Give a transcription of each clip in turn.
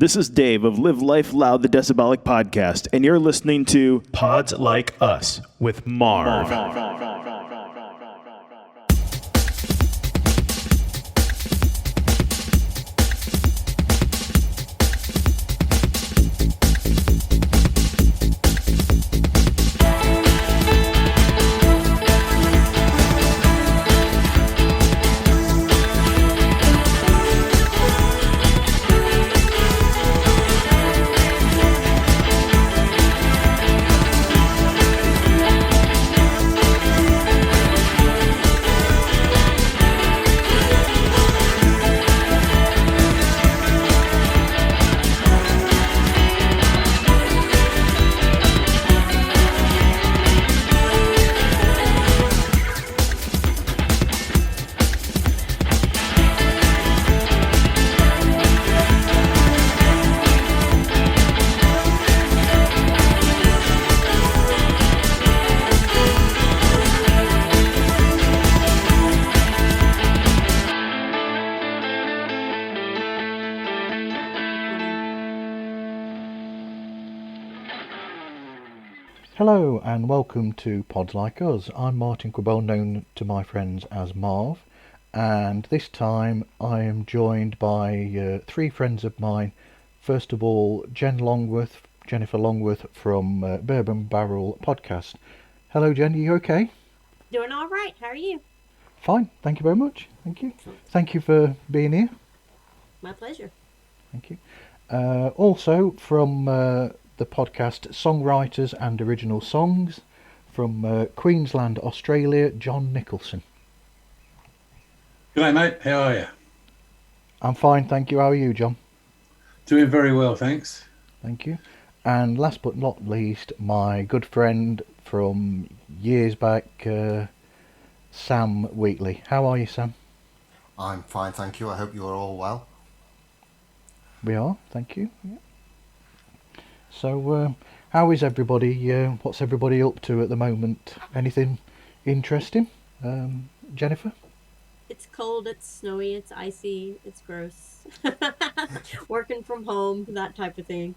This is Dave of Live Life Loud, the Decibelic Podcast, and you're listening to Pods Like Us with Marv. Hello and welcome to Pods Like Us. I'm Martin Quibell, known to my friends as Marv, and this time I am joined by three friends of mine. First of all, Jennifer Longworth from Bourbon Barrel Podcast. Hello Jen, are you okay? Doing all right. How are you? Fine, thank you very much. Thank you. Thank you for being here. My pleasure. Thank you. Also from the podcast Songwriters and Original Songs from Queensland, Australia, John Nicholson. G'day mate, how are you? I'm fine, thank you. How are you, John? Doing very well, thanks. Thank you. And last but not least, my good friend from years back, Sam Wheatley. How are you, Sam? I'm fine, thank you. I hope you're all well. We are, thank you. Yeah. So, how is everybody? What's everybody up to at the moment? Anything interesting? Jennifer? It's cold, it's snowy, it's icy, it's gross. Working from home, that type of thing.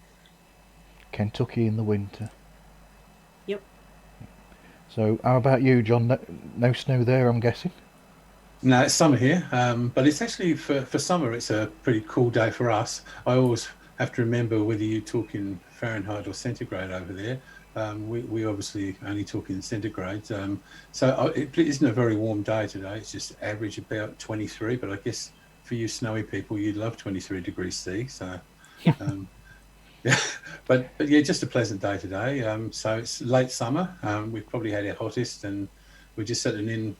Kentucky in the winter. Yep. So, how about you, John? No snow there, I'm guessing? No, it's summer here, but it's actually, for summer, it's a pretty cool day for us. I always have to remember whether you talk in Fahrenheit or centigrade over there. We obviously only talk in centigrade. So it isn't a very warm day today. It's just average about 23, but I guess for you snowy people, you'd love 23 degrees C. So, yeah, but yeah, just a pleasant day today. So it's late summer. We've probably had our hottest, and we're just settling in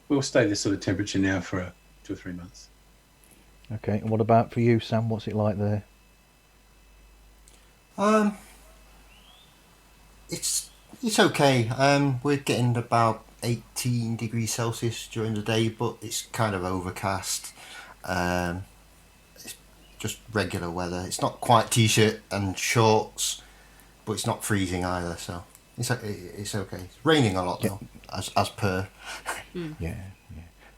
we'll stay this sort of temperature now for 2 or 3 months. Okay, and what about for you, Sam? What's it like there? It's okay. We're getting about 18 degrees Celsius during the day, but it's kind of overcast. It's just regular weather. It's not quite t-shirt and shorts, but it's not freezing either, so it's okay. It's raining a lot though, as per. Yeah.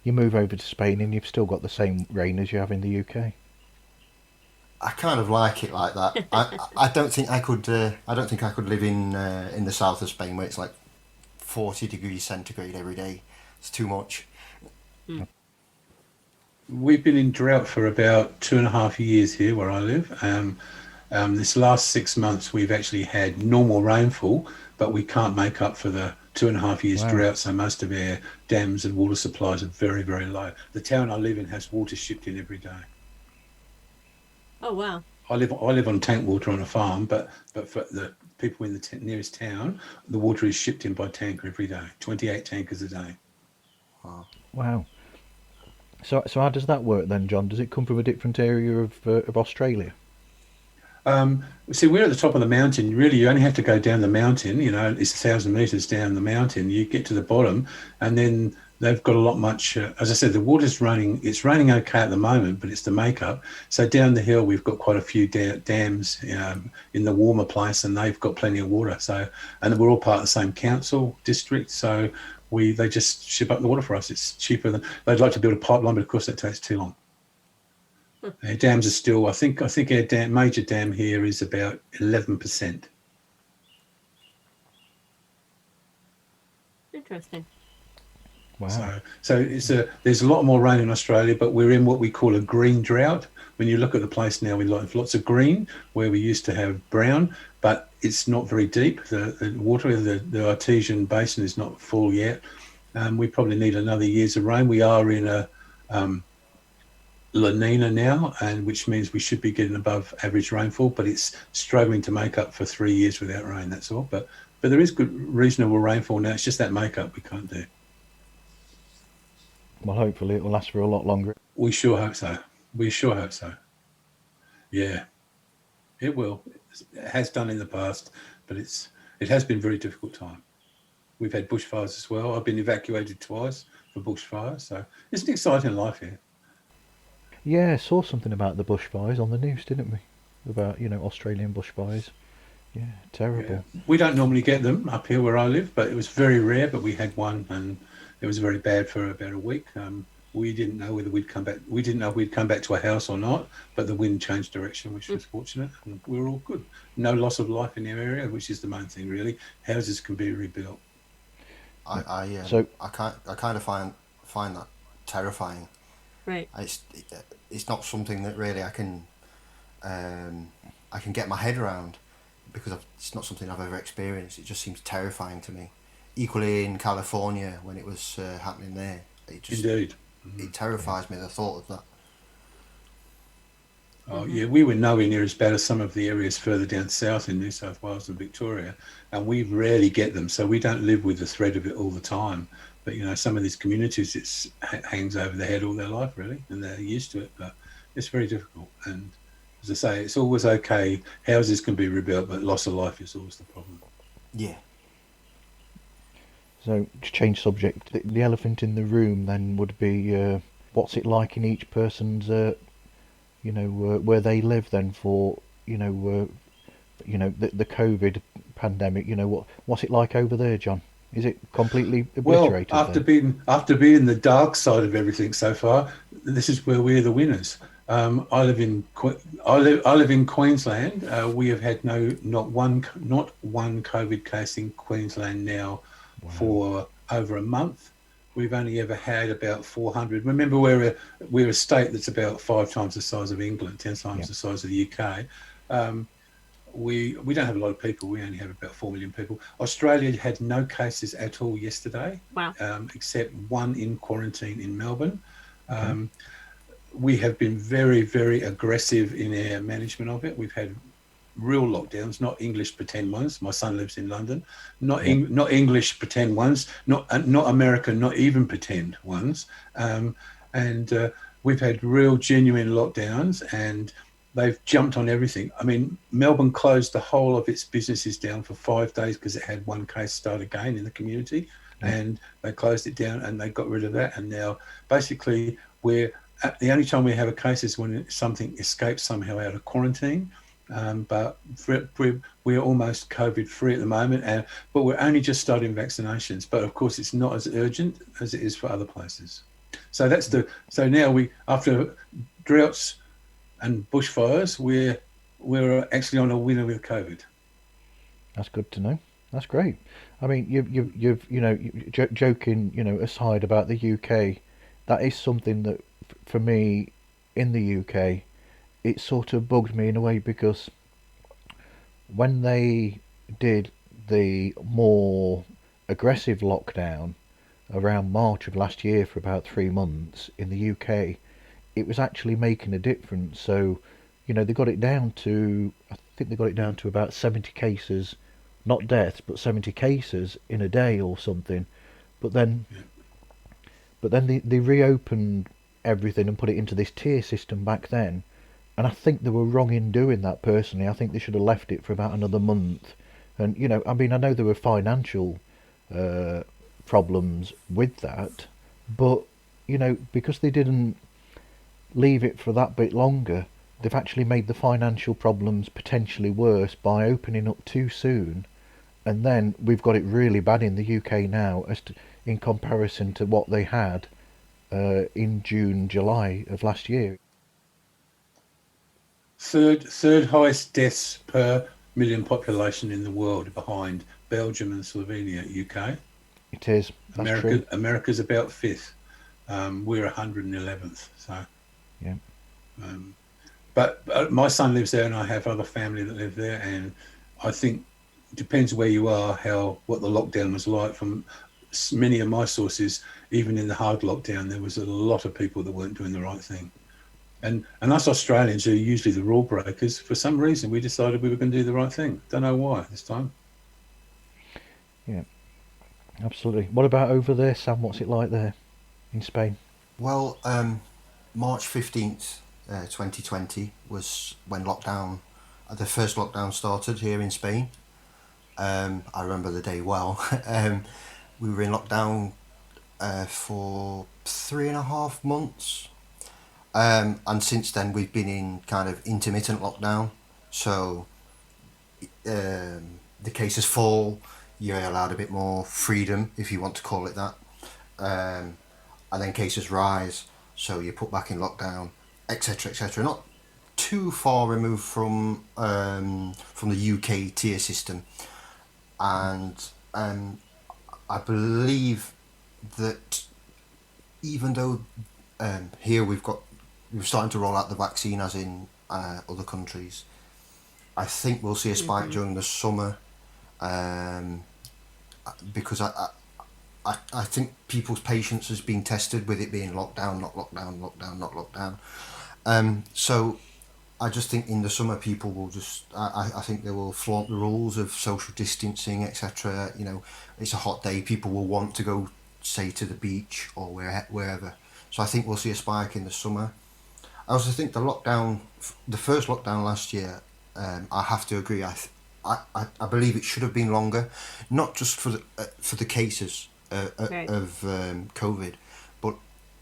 You move over to Spain and you've still got the same rain as you have in the UK. I kind of like it like that. I don't think I could. I don't think I could live in the south of Spain where it's like 40 degrees centigrade every day. It's too much. We've been in drought for about 2.5 years here where I live. This last 6 months we've actually had normal rainfall, but we can't make up for the 2.5 years drought, so most of our dams and water supplies are very, very low. The town I live in has water shipped in every day. Oh, wow. I live on tank water on a farm, but for the people in the nearest town, the water is shipped in by tanker every day, 28 tankers a day. Wow. So how does that work then, John? Does it come from a different area of Australia? See, we're at the top of the mountain. Really, you only have to go down the mountain. You know, it's 1,000 meters down the mountain. You get to the bottom, and then they've got a lot much. As I said, the water's running. It's raining okay at the moment, but it's the makeup. So down the hill, we've got quite a few dams in the warmer place, and they've got plenty of water. So, and we're all part of the same council district. So they just ship up the water for us. It's cheaper than they'd like to build a pipeline, but of course that takes too long. Our dams are still, I think our major dam here is about 11%. Interesting. Wow. So there's a lot more rain in Australia, but we're in what we call a green drought. When you look at the place now, we have lots of green where we used to have brown, but it's not very deep. The water, the artesian basin is not full yet. We probably need another year's of rain. We are in a La Nina now, and which means we should be getting above average rainfall, but it's struggling to make up for 3 years without rain. That's all. But there is good, reasonable rainfall now. It's just that makeup we can't do. Well, hopefully it will last for a lot longer. We sure hope so. We sure hope so. Yeah, it will. It has done in the past, but it has been a very difficult time. We've had bushfires as well. I've been evacuated twice for bushfires, so it's an exciting life here. Yeah, I saw something about the bushfires on the news, didn't we? About, Australian bushfires. Yeah, terrible. Yeah. We don't normally get them up here where I live, but it was very rare, but we had one, and it was very bad for about a week. We didn't know whether we'd come back. We didn't know if we'd come back to a house or not, but the wind changed direction, which was fortunate, and we were all good. No loss of life in the area, which is the main thing, really. Houses can be rebuilt. I kind of find that terrifying. Right. It's not something that really I can get my head around, because it's not something I've ever experienced. It just seems terrifying to me. Equally in California when it was happening there, Indeed. It terrifies me, the thought of that. Oh yeah, we were nowhere near as bad as some of the areas further down south in New South Wales and Victoria, and we rarely get them, so we don't live with the threat of it all the time. But some of these communities, it hangs over their head all their life, really, and they're used to it. But it's very difficult. And as I say, it's always okay. Houses can be rebuilt, but loss of life is always the problem. Yeah. So, to change subject, the elephant in the room then would be what's it like in each person's, where they live then for, the COVID pandemic. What's it like over there, John? Is it completely obliterated? Well, after being the dark side of everything so far, this is where we're the winners. I live in Queensland. We have had not one COVID case in Queensland now. Wow. For over a month. We've only ever had about 400. Remember, we're a state that's about 5 times the size of England, 10 times the size of the UK. We don't have a lot of people. We only have about 4 million people. Australia had no cases at all yesterday. Wow. Except one in quarantine in Melbourne. We have been very, very aggressive in our management of it. We've had real lockdowns, not English pretend ones. My son lives in London. Not English pretend ones. Not American, not even pretend ones. And we've had real, genuine lockdowns, and they've jumped on everything. I mean, Melbourne closed the whole of its businesses down for 5 days because it had one case start again in the community, and they closed it down and they got rid of that. And now, basically, the only time we have a case is when something escapes somehow out of quarantine. But we're almost COVID free at the moment, but we're only just starting vaccinations. But of course, it's not as urgent as it is for other places. So so now after droughts and bushfires, we're actually on a winner with COVID. That's good to know. That's great. I mean, you've joking aside about the UK, that is something that for me in the UK. It sort of bugged me in a way, because when they did the more aggressive lockdown around March of last year for about 3 months in the UK, it was actually making a difference. So, they got it down to, I think they got it down to about 70 cases, not deaths, but 70 cases in a day or something. But then they reopened everything and put it into this tier system back then. And I think they were wrong in doing that personally. I think they should have left it for about another month. And, I know there were financial problems with that. But, because they didn't leave it for that bit longer, they've actually made the financial problems potentially worse by opening up too soon. And then we've got it really bad in the UK now in comparison to what they had in June, July of last year. Third highest deaths per million population in the world, behind Belgium and Slovenia, UK. It is. That's true. America's about fifth. We're 111th. So, Yeah. But my son lives there, and I have other family that live there, and I think it depends where you are, what the lockdown was like. From many of my sources, even in the hard lockdown, there was a lot of people that weren't doing the right thing. And us Australians, who are usually the rule breakers, for some reason we decided we were going to do the right thing. Don't know why this time. Yeah, absolutely. What about over there, Sam? What's it like there in Spain? Well, March 15th, 2020 was when the first lockdown started here in Spain. I remember the day well. We were in lockdown for 3.5 months. And since then we've been in kind of intermittent lockdown. So the cases fall, you're allowed a bit more freedom, if you want to call it that. And then cases rise, so you're put back in lockdown, etc., etc. Not too far removed from the UK tier system. And I believe that even though here we're starting to roll out the vaccine, as in other countries, I think we'll see a spike during the summer, because I think people's patience has been tested with it being lockdown, not lockdown, lockdown, not lockdown. So I just think in the summer people will I think they will flaunt the rules of social distancing, etc. You know, it's a hot day, people will want to go, say, to the beach or wherever. So I think we'll see a spike in the summer. I also think the first lockdown last year, I have to agree. I believe it should have been longer, not just for the cases Right. of COVID, but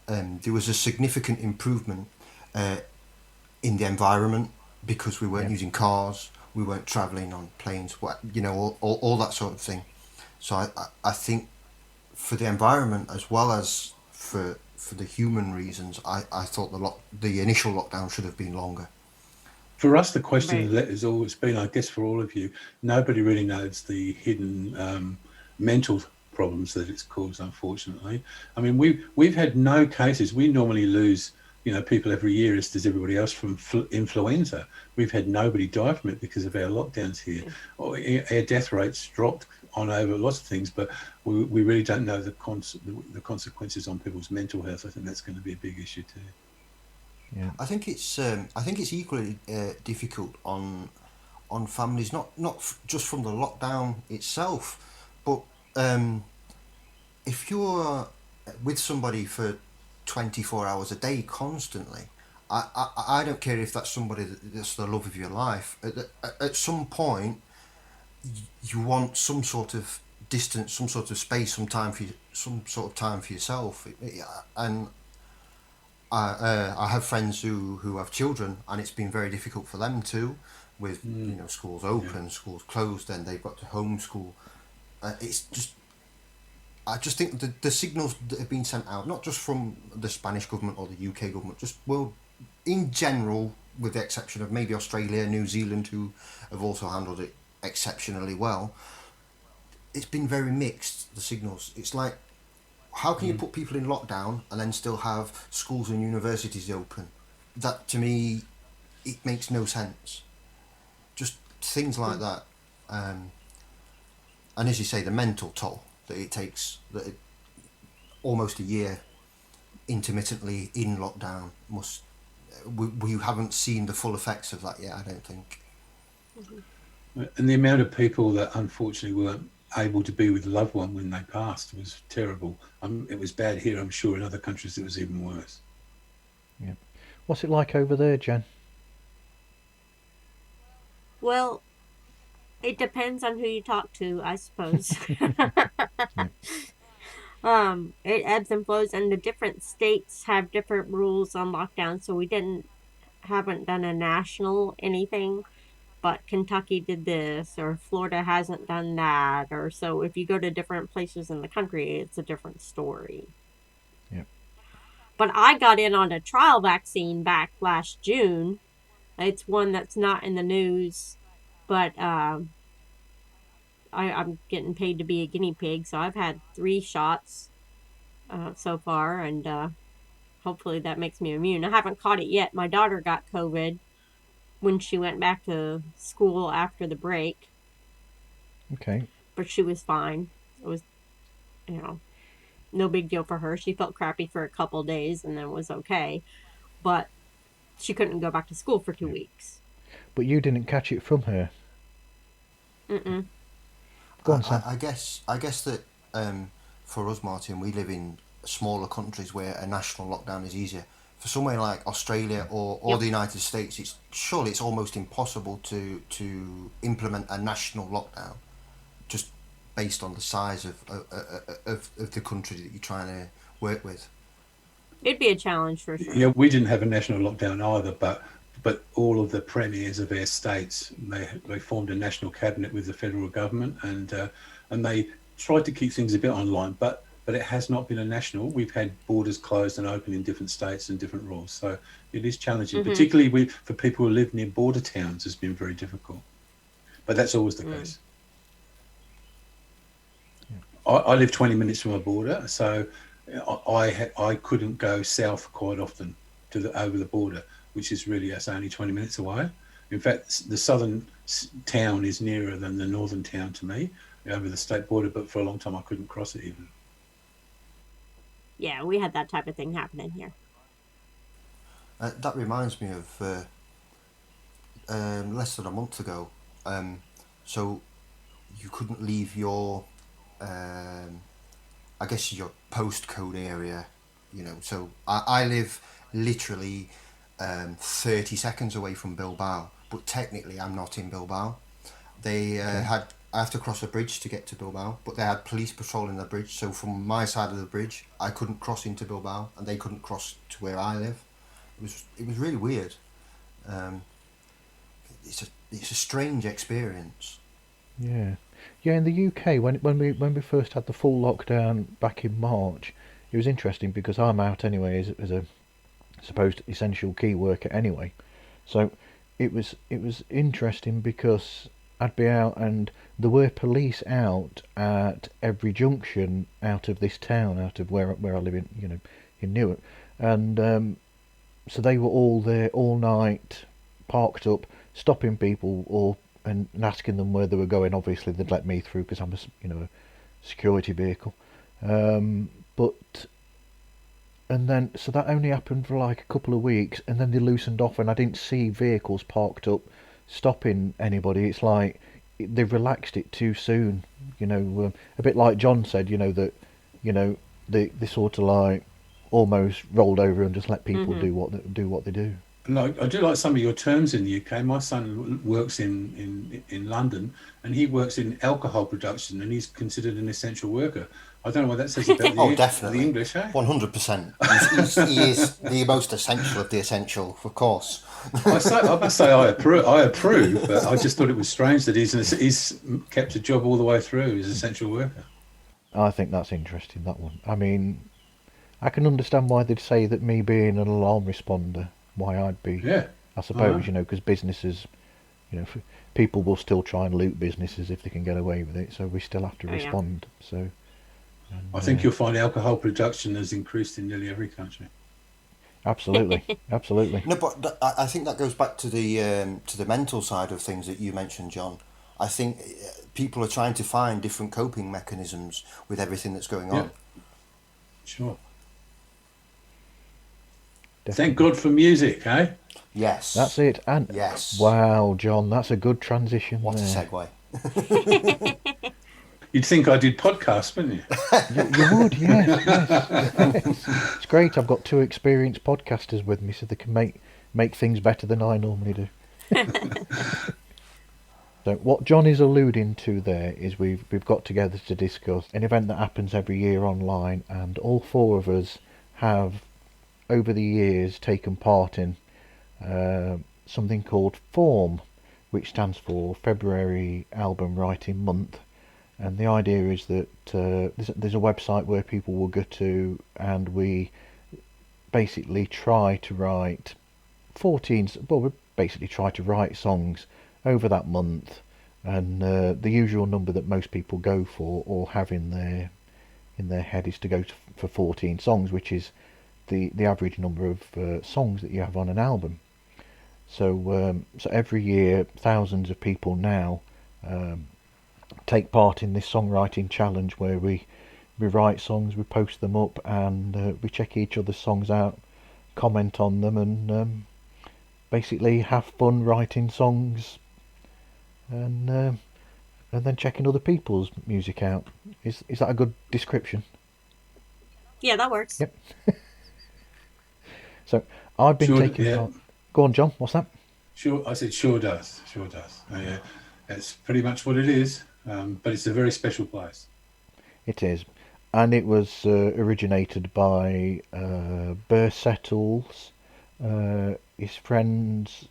there was a significant improvement in the environment, because we weren't using cars, we weren't travelling on planes, all that sort of thing. So I think for the environment as well as for the human reasons, I thought the initial lockdown should have been longer. For us, the question Right. that has always been, I guess for all of you, nobody really knows the hidden mental problems that it's caused, unfortunately. I mean, we've had no cases. We normally lose, people every year, as does everybody else, from influenza. We've had nobody die from it because of our lockdowns here. Our death rates dropped on over lots of things, but we really don't know the consequences on people's mental health. I think that's going to be a big issue too. Yeah. I think it's equally difficult on families, not just from the lockdown itself, but if you're with somebody for 24 hours a day constantly, I don't care if that's somebody that's the love of your life. At some point, you want some sort of distance, some sort of space, some sort of time for yourself. And I have friends who have children, and it's been very difficult for them too, with schools open, schools closed, and they've got to homeschool. I just think the signals that have been sent out, not just from the Spanish government or the UK government, just in general, with the exception of maybe Australia, New Zealand, who have also handled it exceptionally well, it's been very mixed, the signals. It's like, how can you put people in lockdown and then still have schools and universities open? That, to me, it makes no sense. Just things like that. And as you say, the mental toll that it takes, almost a year intermittently in lockdown, we haven't seen the full effects of that yet, I don't think. And the amount of people that unfortunately weren't able to be with a loved one when they passed was terrible. It was bad here. I'm sure in other countries it was even worse. Yeah. What's it like over there, Jen? Well, it depends on who you talk to, I suppose. It ebbs and flows, and the different states have different rules on lockdown. So we haven't done a national anything, but Kentucky did this, or Florida hasn't done that, or so. If you go to different places in the country, it's a different story. Yeah. But I got in on a trial vaccine back last June, It's one that's not in the news, but I'm getting paid to be a guinea pig, so I've had 3 shots so far, and hopefully that makes me immune. I haven't caught it yet. My daughter got COVID when she went back to school after the break, Okay. but she was fine. It was, you know, no big deal for her. She felt crappy for a couple days and then was okay, but she couldn't go back to school for 2 weeks. But you didn't catch it from her. Mm-mm. Go on, Sam. I guess that for us, Martin, we live in smaller countries where a national lockdown is easier. For somewhere like Australia or Yep. the United States, it's almost impossible to implement a national lockdown, just based on the size of the country that you're trying to work with. It'd be a challenge for sure. Yeah, we didn't have a national lockdown either, but all of the premiers of their states, they formed a national cabinet with the federal government, and they tried to keep things a bit online, but it has not been a national. We've had borders closed and open in different states and different rules, so it is challenging, particularly for people who live near border towns. Has been very difficult, but that's always the case. I live 20 minutes from a border, so I couldn't go south quite often over the border, which is really it's only 20 minutes away. In fact, the southern town is nearer than the northern town to me over the state border, but for a long time I couldn't cross it even. Yeah, we had that type of thing happening here. That reminds me of less than a month ago. So you couldn't leave your, I guess your postcode area, So I live literally 30 seconds away from Bilbao, but technically I'm not in Bilbao. I have to cross a bridge to get to Bilbao, but they had police patrolling the bridge, so from my side of the bridge I couldn't cross into Bilbao and they couldn't cross to where I live. It was really weird. It's a strange experience. Yeah. In the UK, when we first had the full lockdown back in March, it was interesting because I'm out anyway as a supposed essential key worker anyway. So it was interesting because I'd be out and there were police out at every junction out of this town, out of where I live in Newark, and so they were all there all night, parked up, stopping people and asking them where they were going. Obviously they'd let me through because I'm a security vehicle, but and then so that only happened for like a couple of weeks, and then they loosened off and I didn't see vehicles parked up stopping anybody. It's like they've relaxed it too soon, a bit like John said, that they sort of like almost rolled over and just let people do what they do. No, I do like some of your terms in the UK. My son works in London, and he works in alcohol production, and he's considered an essential worker. I don't know what that says about definitely. The English, eh? 100%. He is the most essential of the essential, of course. I must say I approve, but I just thought it was strange that he's kept a job all the way through as essential worker. I think that's interesting, that one. I mean, I can understand why they'd say that me being an alarm responder, why I'd be. Yeah. I suppose, because businesses, people will still try and loot businesses if they can get away with it, so we still have to respond. Yeah. So. I think you'll find alcohol production has increased in nearly every country. Absolutely. No, but I think that goes back to the mental side of things that you mentioned, John. I think people are trying to find different coping mechanisms with everything that's going on. Sure. Definitely. Thank God for music, eh? Yes. That's it. And yes. Wow, John, that's a good transition. What there. a segue. You'd think I did podcasts, wouldn't you? You would, yes. It's great. I've got 2 experienced podcasters with me, so they can make things better than I normally do. So what John is alluding to there is we've got together to discuss an event that happens every year online, and all 4 of us have over the years taken part in something called FAWM, which stands for February Album Writing Month. And the idea is that there's a website where people will go to, and we basically try to write 14, well, we're basically try to write songs over that month, and the usual number that most people go for or have in their head is to go for 14 songs, which is the average number of songs that you have on an album. So every year, thousands of people now take part in this songwriting challenge, where we write songs, we post them up, and we check each other's songs out, comment on them, and basically have fun writing songs, and then checking other people's music out. Is that a good description? Yeah, that works. Yep. So I've been taking part. Go on, John. What's that? Sure, I said sure does. Sure does. Yeah, that's pretty much what it is. But it's a very special place. It is, and it was originated by Burr Settles, his friends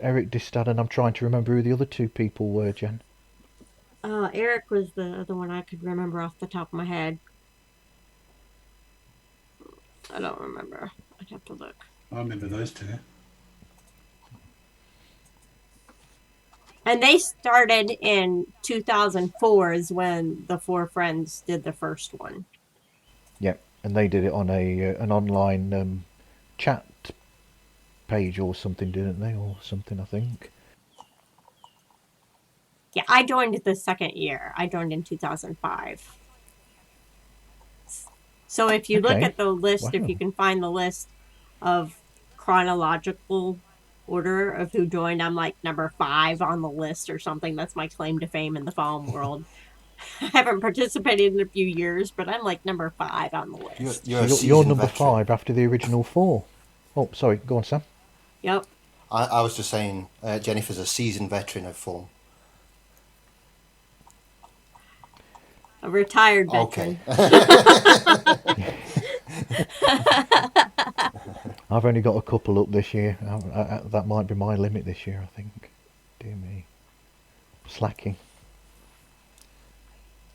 Eric Distad, and I'm trying to remember who the other two people were, Jen. Eric was the other one I could remember off the top of my head. I don't remember. I'd have to look. I remember those two. And they started in 2004 is when the four friends did the first one. Yeah, and they did it on an online chat page or something, didn't they? Or something, I think. Yeah, I joined the second year. I joined in 2005. So if you look at the list, if you can find the list of chronological order of who joined, I'm like number 5 on the list or something. That's my claim to fame in the FAWM world. I haven't participated in a few years, but I'm like number 5 on the list. You're number veteran. 5 after the original 4. Oh, sorry. Go on, Sam. Yep. I was just saying, Jennifer's a seasoned veteran of FAWM. A retired veteran. Okay. I've only got a couple up this year. That might be my limit this year, I think. Dear me. Slacking.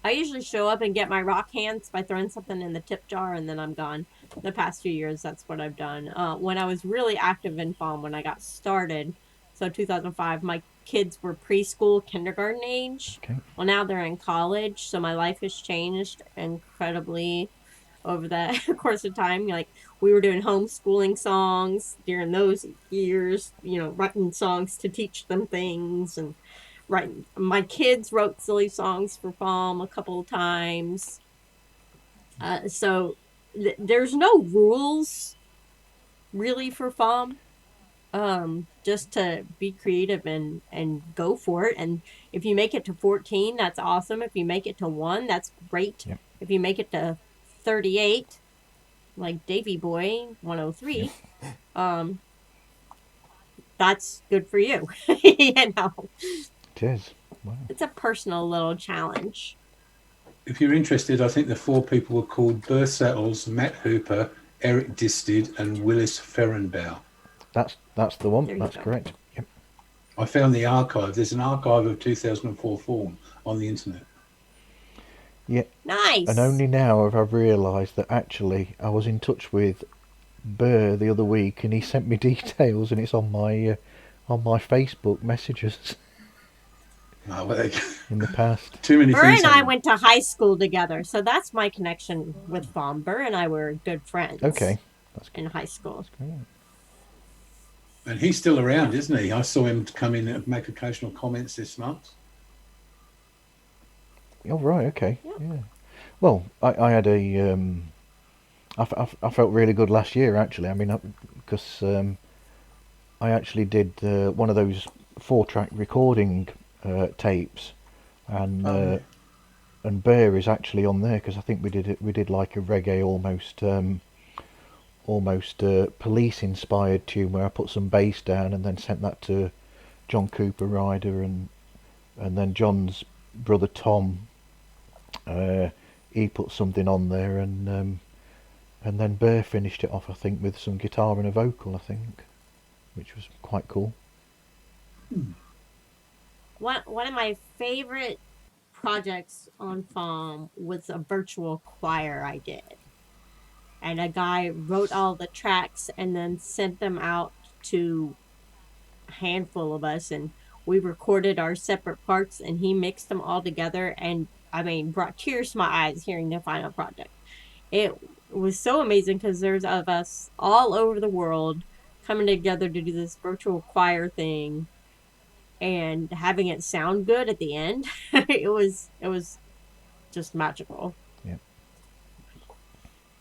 I usually show up and get my rock hands by throwing something in the tip jar, and then I'm gone. The past few years, that's what I've done. When I was really active in FAWM, when I got started, so 2005, my kids were preschool, kindergarten age. Okay. Well, now they're in college, so my life has changed incredibly over the course of time. Like, we were doing homeschooling songs during those years, writing songs to teach them things, and my kids wrote silly songs for FAWM a couple of times. So there's no rules really for FAWM. Just to be creative and go for it. And if you make it to 14, that's awesome. If you make it to 1, that's great. Yep. If you make it to 38, like Davy Boy 103, that's good for you. It is. Wow. It's a personal little challenge. If you're interested, I think the 4 people were called Burr Settles, Matt Hooper, Eric Distad, and Willis Ferenbaugh. That's the one. That's correct. Yep. I found the archive. There's an archive of 2004 FAWM on the internet. Yeah. Nice. And only now have I realised that actually I was in touch with Burr the other week, and he sent me details, and it's on my Facebook messages. Oh, well, in the past. Too many Burr things. and I went to high school together, so that's my connection with FAWM. Burr and I were good friends. Okay. That's in high school. That's great. And he's still around, isn't he? I saw him come in and make occasional comments this month. Oh, right, okay. Yep. Yeah. Well, I had a... I felt really good last year, actually. I mean, because I actually did one of those 4-track recording tapes, and Burr is actually on there, because I think we did like a reggae almost police inspired tune where I put some bass down and then sent that to John Cooper Ryder, and then John's brother Tom, he put something on there, and then Burr finished it off, I think, with some guitar and a vocal, I think, which was quite cool. One of my favorite projects on FAWM was a virtual choir I did. And a guy wrote all the tracks and then sent them out to handful of us, and we recorded our separate parts, and he mixed them all together. And I mean, brought tears to my eyes hearing the final project. It was so amazing because there's of us all over the world coming together to do this virtual choir thing and having it sound good at the end. It was just magical. Yeah.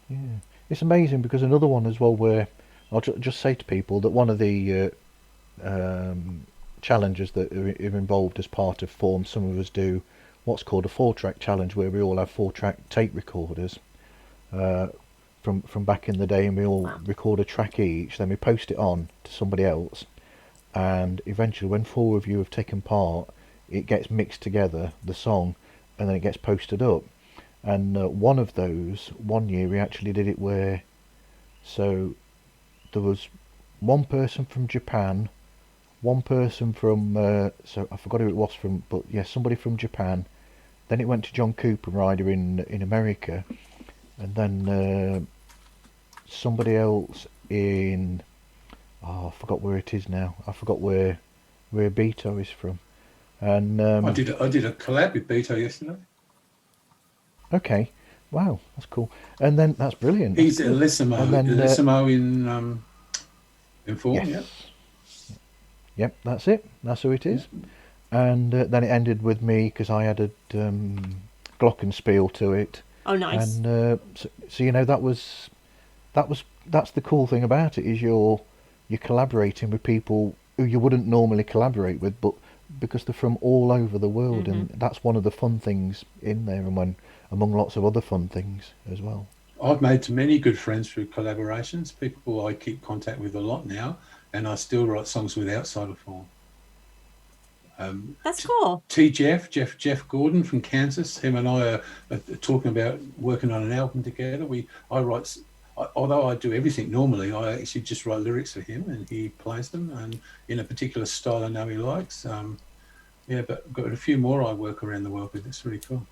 Yeah. It's amazing because another one as well where I'll just say to people that one of the challenges that are involved as part of FAWM, some of us do what's called a 4-track challenge where we all have 4-track tape recorders from back in the day, and we all record a track each, then we post it on to somebody else, and eventually when 4 of you have taken part, it gets mixed together, the song, and then it gets posted up. And one of those, one year we actually did it where, so there was one person from Japan, one person from, so I forgot who it was from, but yeah, somebody from Japan. Then it went to John Cooper Ryder in America, and then somebody else in, I forgot where it is now. I forgot where Beto is from. And I did a collab with Beto yesterday. Okay, wow, that's cool. And then that's brilliant. He's at Lissimo, and then, Lissimo in FAWM, yes. Yep, that's it. That's who it is. And then it ended with me because I added glockenspiel to it. Oh, nice. And so you know that's the cool thing about it is you're collaborating with people who you wouldn't normally collaborate with, but because they're from all over the world, and that's one of the fun things in there, and among lots of other fun things as well. I've made many good friends through collaborations, people I keep contact with a lot now, and I still write songs with outside of FAWM. That's cool. Jeff Gordon from Kansas, him and I are talking about working on an album together. Although I do everything normally, I actually just write lyrics for him and he plays them, and in a particular style I know he likes. But got a few more I work around the world with. It's really cool.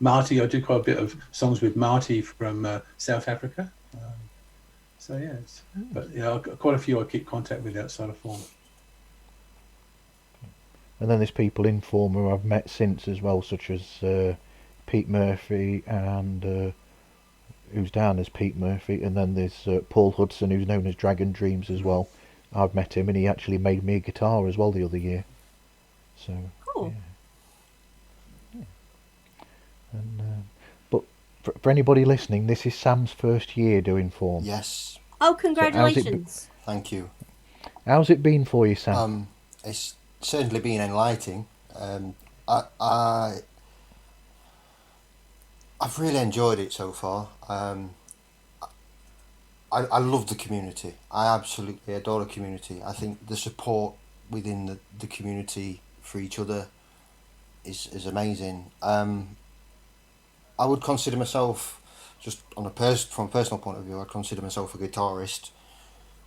Marty, I do quite a bit of songs with Marty from South Africa. But I've got quite a few I keep contact with outside of FAWM. And then there's people in FAWM who I've met since as well, such as Pete Murphy, and who's down as Pete Murphy, and then there's Paul Hudson, who's known as Dragon Dreams as well. I've met him, and he actually made me a guitar as well the other year. So cool. Yeah. And but for anybody listening, this is Sam's first year doing FAWM. Yes. Oh, congratulations! Thank you. How's it been for you, Sam? It's certainly been enlightening. I've really enjoyed it so far. I love the community. I absolutely adore the community. I think the support within the community for each other is amazing. I would consider myself, just from a personal point of view, I'd consider myself a guitarist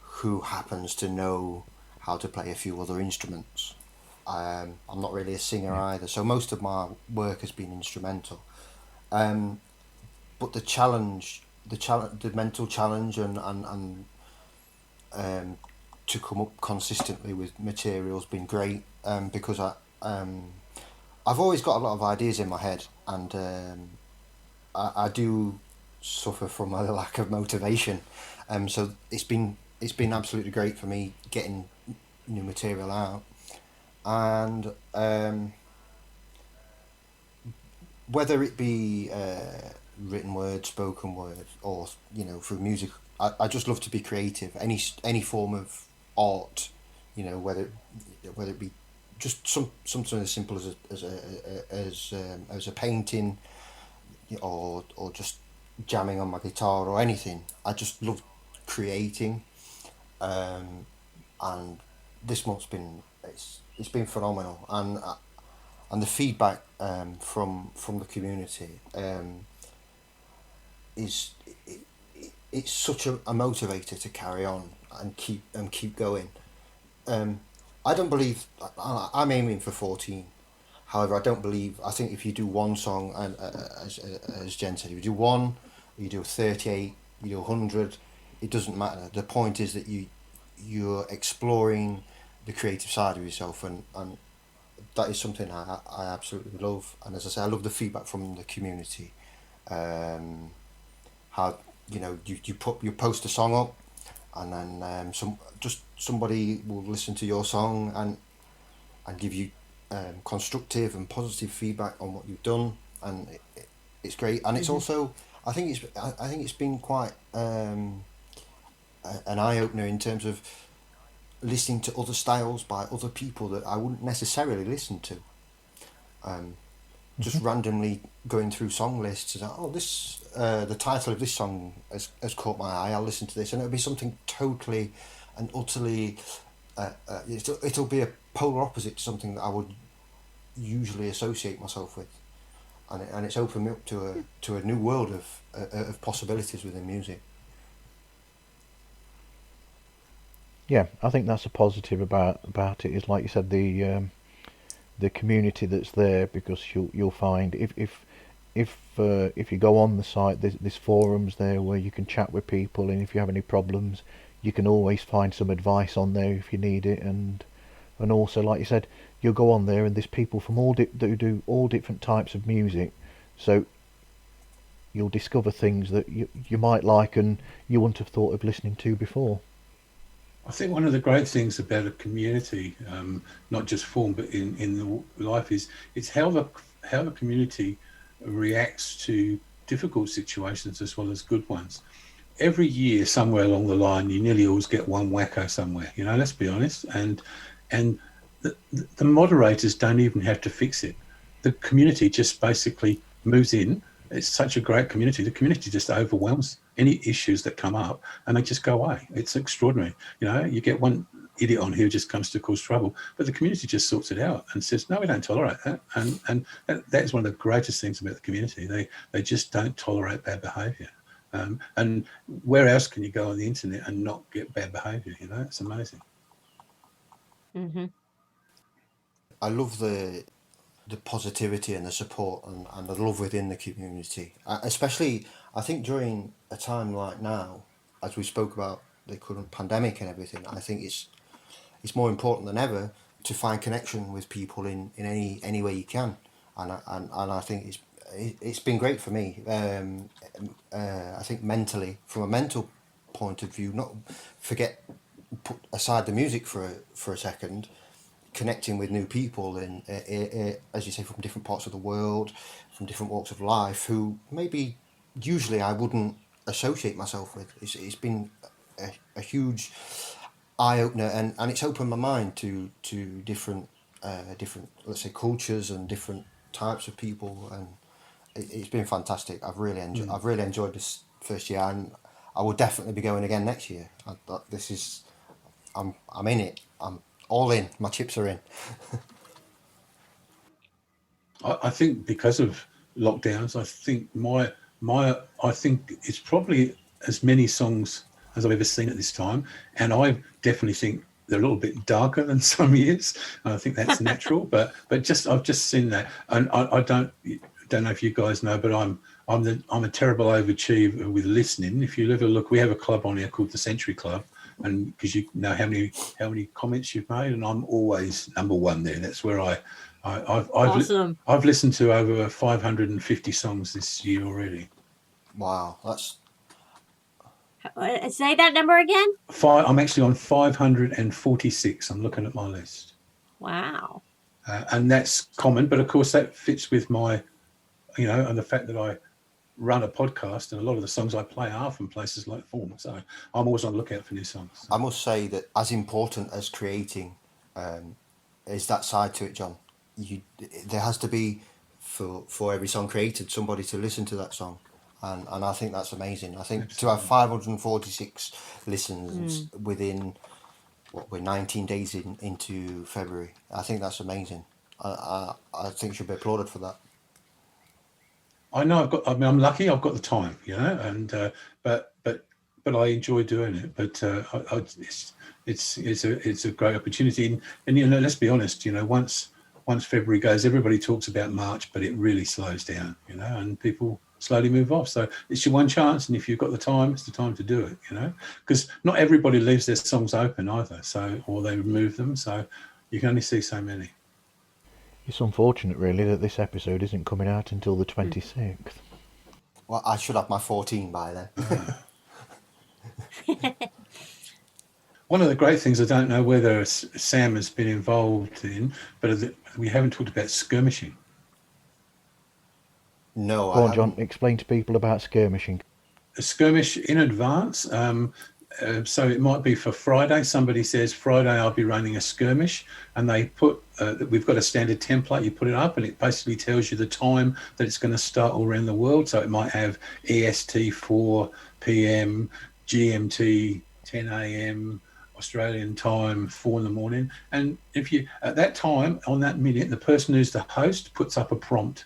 who happens to know how to play a few other instruments. I'm not really a singer either, so most of my work has been instrumental. But the mental challenge and to come up consistently with material has been great, because I've always got a lot of ideas in my head, and I do suffer from a lack of motivation, so it's been absolutely great for me getting new material out, and whether it be written word, spoken word, or through music, I just love to be creative. Any form of art, whether it be just something as simple as a painting, or just jamming on my guitar or anything. I just love creating, and this month's it's been phenomenal, and the feedback from the community it's such a motivator to carry on and keep going. I don't believe I'm aiming for 14. However, I think if you do one song, and as Jen said, you do one, you do 38, you do 100, it doesn't matter. The point is that you're exploring the creative side of yourself, and that is something I absolutely love. And as I say, I love the feedback from the community. How you post a song up, and then somebody will listen to your song and give you constructive and positive feedback on what you've done, and it's great. And it's also, I think it's been quite an eye opener in terms of listening to other styles by other people that I wouldn't necessarily listen to. Just randomly going through song lists and this the title of this song has caught my eye. I'll listen to this, and it'll be something totally and utterly. It'll be a polar opposite to something that I would usually associate myself with, and it's opened me up to a new world of possibilities within music. Yeah, I think that's a positive about it. Is like you said, the community that's there, because you'll find if you go on the site, there's forums there where you can chat with people, and if you have any problems, you can always find some advice on there if you need it. And also, like you said, you'll go on there and there's people from that do all different types of music, so you'll discover things that you might like and you wouldn't have thought of listening to before. I think one of the great things about a community, not just FAWM, but in the life, is it's how the community reacts to difficult situations as well as good ones. Every year, somewhere along the line, you nearly always get one wacko somewhere. Let's be honest. And the moderators don't even have to fix it. The community just basically moves in. It's such a great community. The community just overwhelms any issues that come up, and they just go away. It's extraordinary. You get one idiot on who just comes to cause trouble, but the community just sorts it out and says, no, we don't tolerate that. And that is one of the greatest things about the community. They just don't tolerate bad behaviour. And where else can you go on the internet and not get bad behaviour? It's amazing. Mm-hmm. I love the positivity and the support and the love within the community, especially I think during a time like now, as we spoke about the current pandemic and everything. I think it's more important than ever to find connection with people in any way you can, and I think it's been great for me. I think mentally, from a mental point of view, put aside the music for a second, connecting with new people and as you say, from different parts of the world, from different walks of life, who maybe usually I wouldn't associate myself with. It's been a huge eye opener, and it's opened my mind to different let's say cultures and different types of people, and it's been fantastic. I've really enjoyed this first year, and I will definitely be going again next year. I'm in it. I'm all in. My chips are in. I think because of lockdowns, I think I think it's probably as many songs as I've ever seen at this time, and I definitely think they're a little bit darker than some years. I think that's natural, but I've just seen that, and I don't know if you guys know, but I'm a terrible overachiever with listening. If you ever look, we have a club on here called the Century Club, and because you know how many comments you've made, and I'm always number one there. That's where Awesome. I've listened to over 550 songs this year already. Wow, that's Say that number again. I'm actually on 546. I'm looking at my list. Wow. And that's common, but of course that fits with my, and the fact that I run a podcast, and a lot of the songs I play are from places like FAWM. So I'm always on the lookout for new songs. I must say that as important as creating is that side to it, John. There has to be, for every song created, somebody to listen to that song. And I think that's amazing. I think to have 546 listens within, we're 19 days into February. I think that's amazing. I think you should be applauded for that. I know I'm lucky. I've got the time, and but I enjoy doing it. But it's a great opportunity, and let's be honest. Once February goes, everybody talks about March, but it really slows down, and people slowly move off. So it's your one chance, and if you've got the time, it's the time to do it, you know, because not everybody leaves their songs open either, so, or they remove them, so you can only see so many. It's unfortunate, really, that this episode isn't coming out until the 26th. Well, I should have my 14 by then. One of the great things, I don't know whether Sam has been involved in, but we haven't talked about skirmishing. No, Go I on, John, haven't. explain to people about skirmishing. A skirmish in advance. So it might be for Friday. Somebody says, Friday I'll be running a skirmish, and they put, we've got a standard template, you put it up, and it basically tells you the time that it's going to start all around the world. So it might have EST 4 p.m, GMT 10 a.m, Australian time 4 in the morning. And if you, at that time, on that minute, the person who's the host puts up a prompt,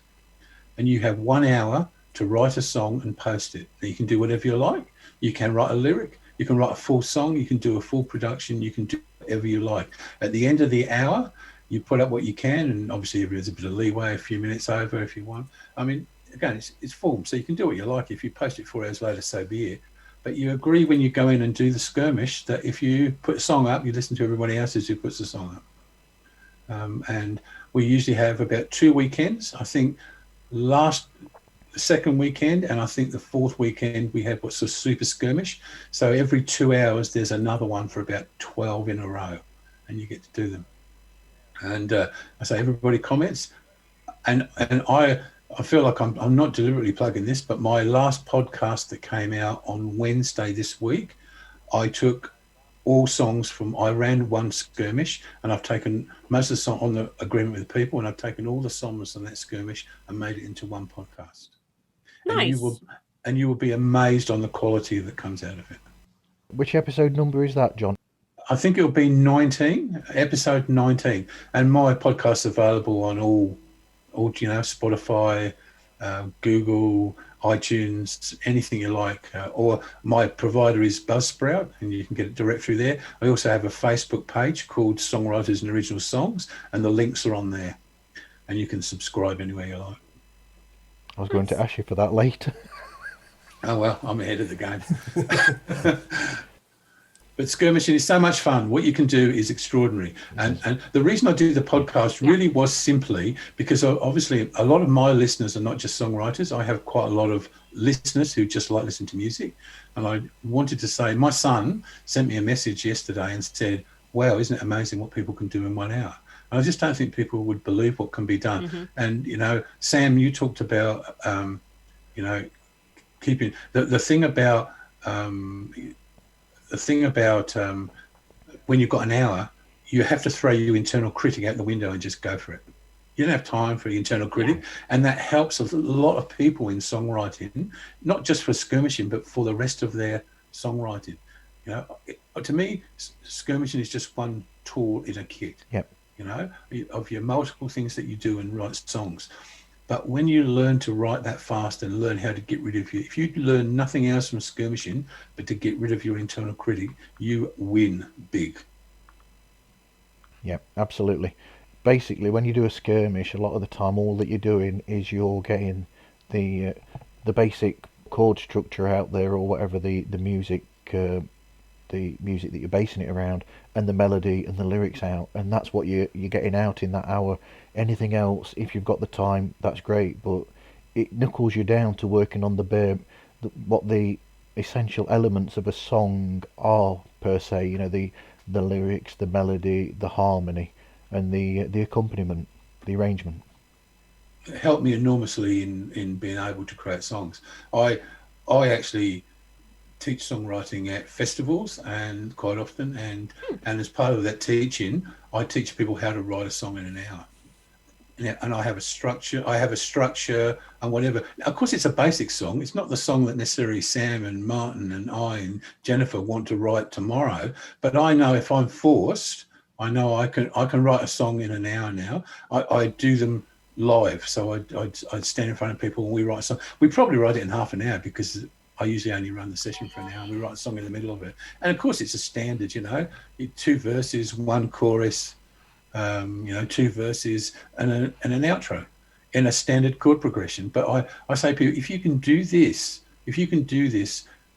and you have 1 hour to write a song and post it. Now, you can do whatever you like. You can write a lyric, you can write a full song, you can do a full production, you can do whatever you like. At the end of the hour, you put up what you can, and obviously there's a bit of leeway, a few minutes over if you want. I mean, again, it's form, so you can do what you like. If you post it 4 hours later, so be it. But you agree when you go in and do the skirmish that if you put a song up, you listen to everybody else's who puts the song up. And we usually have about 2 weekends. I think the second weekend, and I think the fourth weekend, we have what's a super skirmish. So every 2 hours, there's another one for about 12 in a row, and you get to do them. And I say everybody comments, and I feel like I'm not deliberately plugging this, but my last podcast that came out on Wednesday this week, I took all songs I ran one skirmish, and I've taken most of the song on the agreement with the people, and I've taken all the songs on that skirmish and made it into one podcast. Nice. And you will be amazed on the quality that comes out of it. Which episode number is that, John? I think it'll be episode 19, and my podcast's available on all Spotify, Google, iTunes, anything you like, or my provider is Buzzsprout, and you can get it direct through there. I also have a Facebook page called Songwriters and Original Songs, and the links are on there, and you can subscribe anywhere you like. I was going to ask you for that later. Oh, well, I'm ahead of the game. But skirmishing is so much fun. What you can do is extraordinary. And the reason I do the podcast really was simply because obviously a lot of my listeners are not just songwriters. I have quite a lot of listeners who just like listening to music. And I wanted to say, my son sent me a message yesterday and said, wow, isn't it amazing what people can do in 1 hour? And I just don't think people would believe what can be done. Mm-hmm. And, Sam, you talked about, keeping the thing about when you've got an hour, you have to throw your internal critic out the window and just go for it. You don't have time for the internal critic. Yeah. And that helps a lot of people in songwriting, not just for skirmishing, but for the rest of their songwriting. To me, skirmishing is just one tool in a kit. Yep. Of your multiple things that you do and write songs. But when you learn to write that fast and learn how to get rid of if you learn nothing else from skirmishing, but to get rid of your internal critic, you win big. Yeah, absolutely. Basically, when you do a skirmish, a lot of the time, all that you're doing is you're getting the basic chord structure out there, or whatever the music that you're basing it around, and the melody and the lyrics out, and that's what you're getting out in that hour. Anything else, if you've got the time, that's great, but it knuckles you down to working on what the essential elements of a song are, per se. The lyrics, the melody, the harmony, and the accompaniment, the arrangement. It helped me enormously in being able to create songs. I actually teach songwriting at festivals, and quite often, and as part of that teaching, I teach people how to write a song in an hour. And I have a structure and whatever. Of course, it's a basic song. It's not the song that necessarily Sam and Martin and I and Jennifer want to write tomorrow. But I know if I'm forced, I know I can write a song in an hour now. I do them live. So I'd stand in front of people and we write a song. We probably write it in half an hour because I usually only run the session for an hour, and we write a song in the middle of it. And of course, it's a standard, 2 verses, 1 chorus, 2 verses and an outro. in a standard chord progression. But I say to people, if you can do this,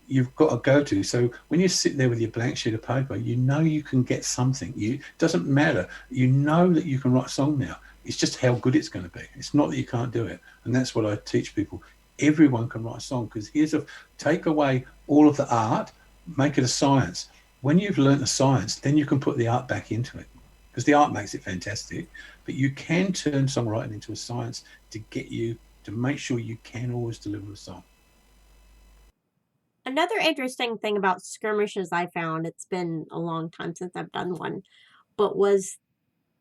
you've got a go-to. So when you sit there with your blank sheet of paper, you know you can get something. It doesn't matter. You know that you can write a song now. It's just how good it's going to be. It's not that you can't do it. And that's what I teach people. Everyone can write a song, because take away all of the art, make it a science. When you've learned the science, then you can put the art back into it, because the art makes it fantastic. But you can turn songwriting into a science to make sure you can always deliver a song. Another interesting thing about skirmishes I found, it's been a long time since I've done one, but was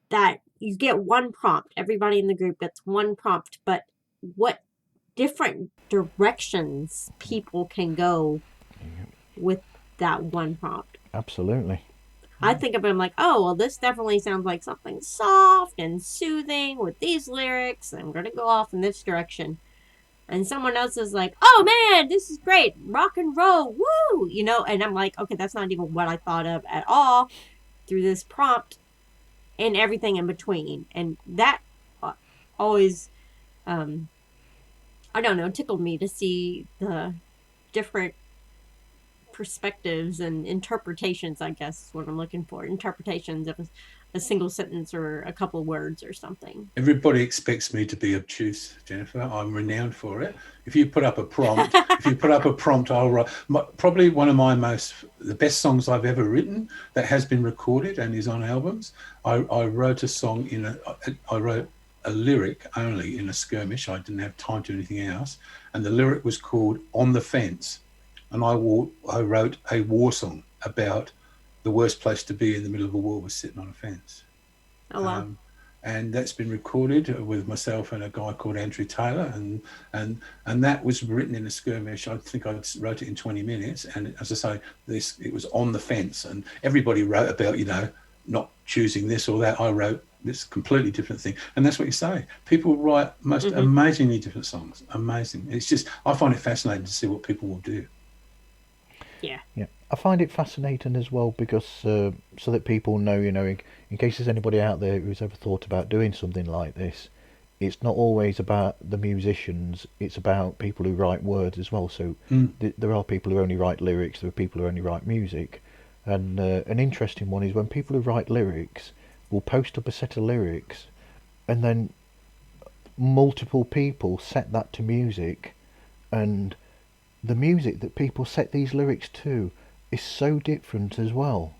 that you get one prompt. Everybody in the group gets one prompt, but what different directions people can go with that one prompt. Absolutely. I think of it, I'm like, oh, well, this definitely sounds like something soft and soothing with these lyrics. I'm going to go off in this direction. And someone else is like, oh, man, this is great. Rock and roll. Woo. And I'm like, okay, that's not even what I thought of at all through this prompt and everything in between. And that always, I don't know, tickled me to see the different perspectives and interpretations, I guess is what I'm looking for. Interpretations of a single sentence or a couple words or something. Everybody expects me to be obtuse, Jennifer. I'm renowned for it. If you put up a prompt, I'll write. Probably one of the best songs I've ever written that has been recorded and is on albums. I wrote a song I wrote a lyric only in a skirmish. I didn't have time to do anything else. And the lyric was called On the Fence. And I wrote a war song about the worst place to be in the middle of a war was sitting on a fence. Oh, wow. And that's been recorded with myself and a guy called Andrew Taylor. And that was written in a skirmish. I think I wrote it in 20 minutes. And as I say, it was on the fence. And everybody wrote about, not choosing this or that. I wrote this completely different thing. And that's what you say. People write most amazingly different songs. Amazing. It's just, I find it fascinating to see what people will do. Yeah. I find it fascinating as well, because so that people know, in case there's anybody out there who's ever thought about doing something like this, it's not always about the musicians, it's about people who write words as well. So there are people who only write lyrics, there are people who only write music. And an interesting one is when people who write lyrics will post up a set of lyrics, and then multiple people set that to music, and the music that people set these lyrics to is so different as well.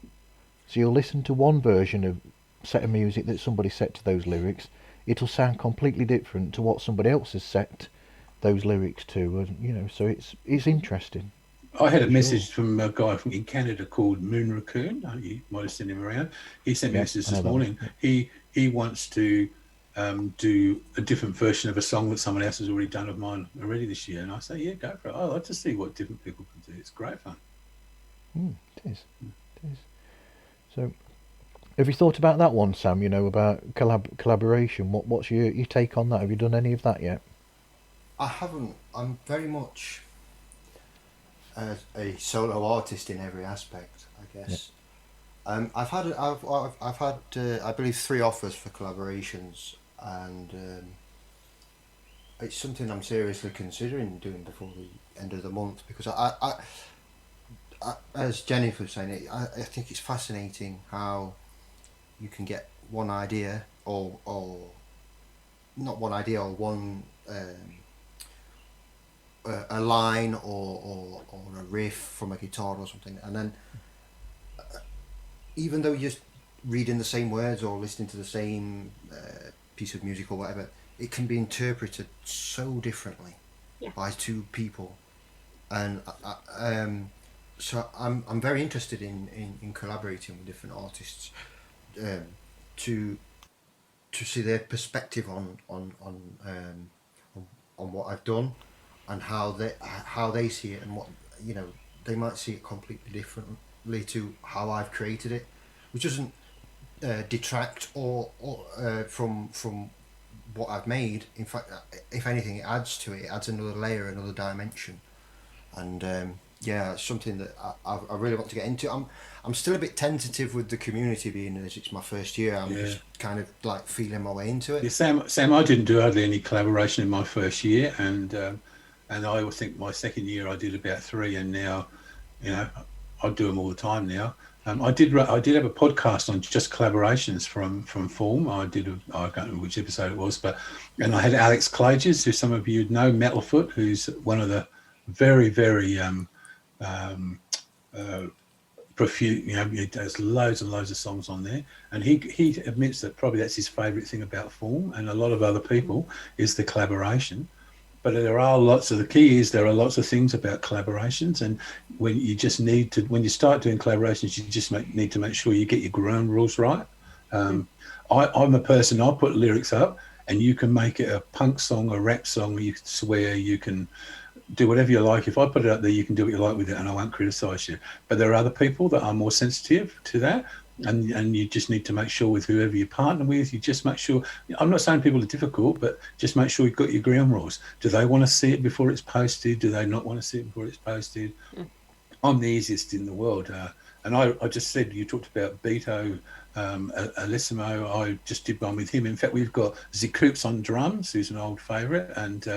So you'll listen to one version of set of music that somebody set to those lyrics, it'll sound completely different to what somebody else has set those lyrics to, and so it's interesting. I had a message from a guy in Canada called Moon Raccoon. You might have seen him around. He sent me a message this morning. He wants to do a different version of a song that someone else has already done of mine already this year. And I say, yeah, go for it. I like to see what different people can do. It's great fun. It is. So, have you thought about that one, Sam? About collaboration. What's your take on that? Have you done any of that yet? I haven't. I'm very much a solo artist in every aspect, I guess. Yeah. I've had I believe 3 offers for collaborations, and it's something I'm seriously considering doing before the end of the month, because I as Jennifer was saying, I think it's fascinating how you can get one idea or not one idea, or one a line or a riff from a guitar or something, and then even though you're just reading the same words or listening to the same piece of music or whatever, it can be interpreted so differently by 2 people, and so I'm very interested in collaborating with different artists to see their perspective on what I've done, and how they see it, and what they might see it completely differently to how I've created it, which doesn't detract or from what I've made. In fact, if anything, it adds to it. It adds another layer, another dimension, and yeah, it's something that I really want to get into. I'm still a bit tentative with the community, being as it's my first year. I'm just kind of like feeling my way into it. Yeah, Sam, I didn't do hardly any collaboration in my first year, and I think my second year I did about 3, and now, you know, I do them all the time now. I did have a podcast on just collaborations from FAWM. I can't remember which episode it was, and I had Alex Clages, who some of you know, Metalfoot, who's one of the very, very profuse, he does loads and loads of songs on there, and he admits that probably that's his favourite thing about FAWM, and a lot of other people, is the collaboration. But the key is there are lots of things about collaborations, and when you start doing collaborations, you just need to make sure you get your ground rules right. I'm a person, I'll put lyrics up, and you can make it a punk song, a rap song, you can swear, you can do whatever you like. If I put it up there, you can do what you like with it, and I won't criticise you. But there are other people that are more sensitive to that, and you just need to make sure with whoever you partner with, you just make sure. I'm not saying people are difficult, but just make sure you've got your ground rules. Do they want to see it before it's posted? Do they not want to see it before it's posted? I'm the easiest in the world, and I just said, you talked about Beto, Alessimo. I just did one with him. In fact, we've got Zikoops on drums, who's an old favourite, and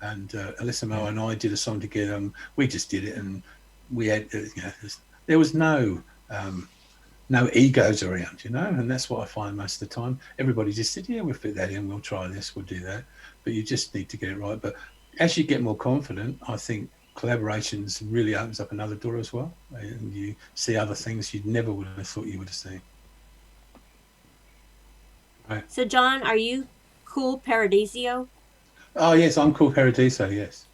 Alessimo and I did a song together, and we just did it, and we had, there was no egos around, and that's what I find most of the time. Everybody just said, yeah, we'll fit that in, we'll try this, we'll do that. But you just need to get it right. But as you get more confident, I think collaborations really opens up another door as well, and you see other things you never would have thought you would have seen. Right. So, John, are you Cool Paradiso? Oh, yes, I'm Cool Paradiso, yes.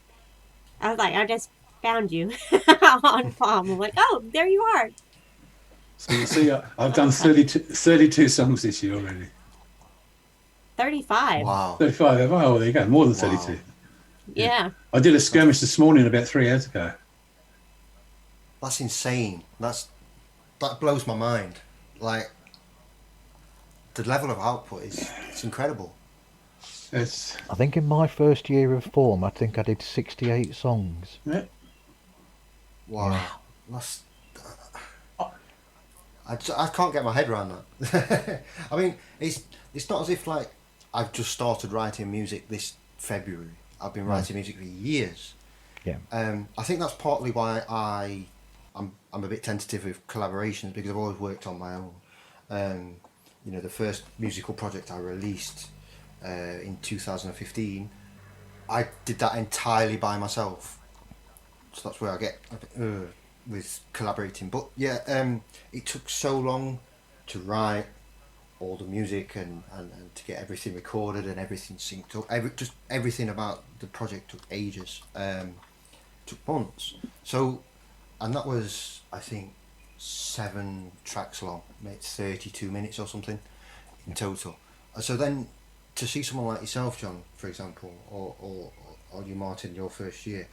I was like, I just found you on FAWM. I'm like, oh, there you are. So you see, I've done 32 songs this year already. 35. Wow. 35, oh, there you go, more than 32. Wow. Yeah. I did a skirmish this morning about 3 hours ago. That's insane. That blows my mind. Like, the level of output it's incredible. I think in my first year of FAWM, I think I did 68 songs. Yeah. Wow. That's... I can't get my head around that. I mean, it's not as if, like, I've just started writing music this February. I've been writing music for years. Yeah. I think that's partly why I'm a bit tentative with collaborations, because I've always worked on my own. The first musical project I released in 2015, I did that entirely by myself. So that's where I get a bit with collaborating. But yeah, it took so long to write all the music and to get everything recorded and everything synced up. Just everything about the project took ages. Took months. So, and that was, I think, 7 tracks long, maybe 32 minutes or something in total. So then, to see someone like yourself, John, for example, or you, Martin, your first year,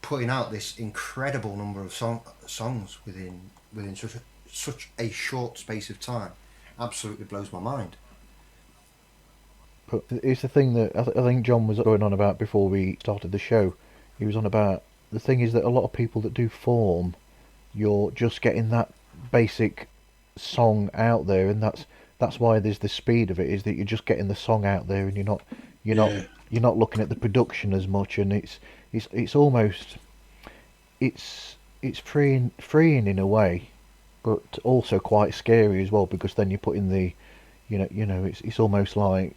putting out this incredible number of songs within such a short space of time, absolutely blows my mind. But it's the thing that I think John was going on about before we started the show. He was on about, the thing is that a lot of people that do FAWM, you're just getting that basic song out there, and that's why there's the speed of it, is that you're just getting the song out there, and you're not looking at the production as much, and it's almost it's freeing in a way, but also quite scary as well, because then you're putting the it's almost like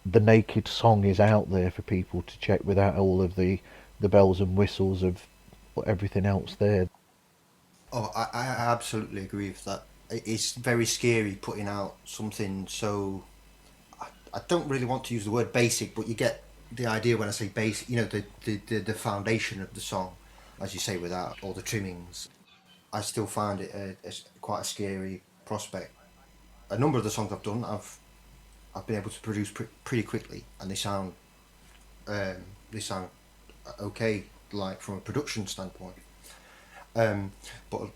the naked song is out there for people to check without all of the bells and whistles of everything else there. Oh, I absolutely agree with that. It's very scary putting out something so... I don't really want to use the word basic, but you get the idea when I say basic, the foundation of the song, as you say, without all the trimmings. I still find it quite a scary prospect. A number of the songs I've done, I've been able to produce pretty quickly, and they sound okay, like from a production standpoint. But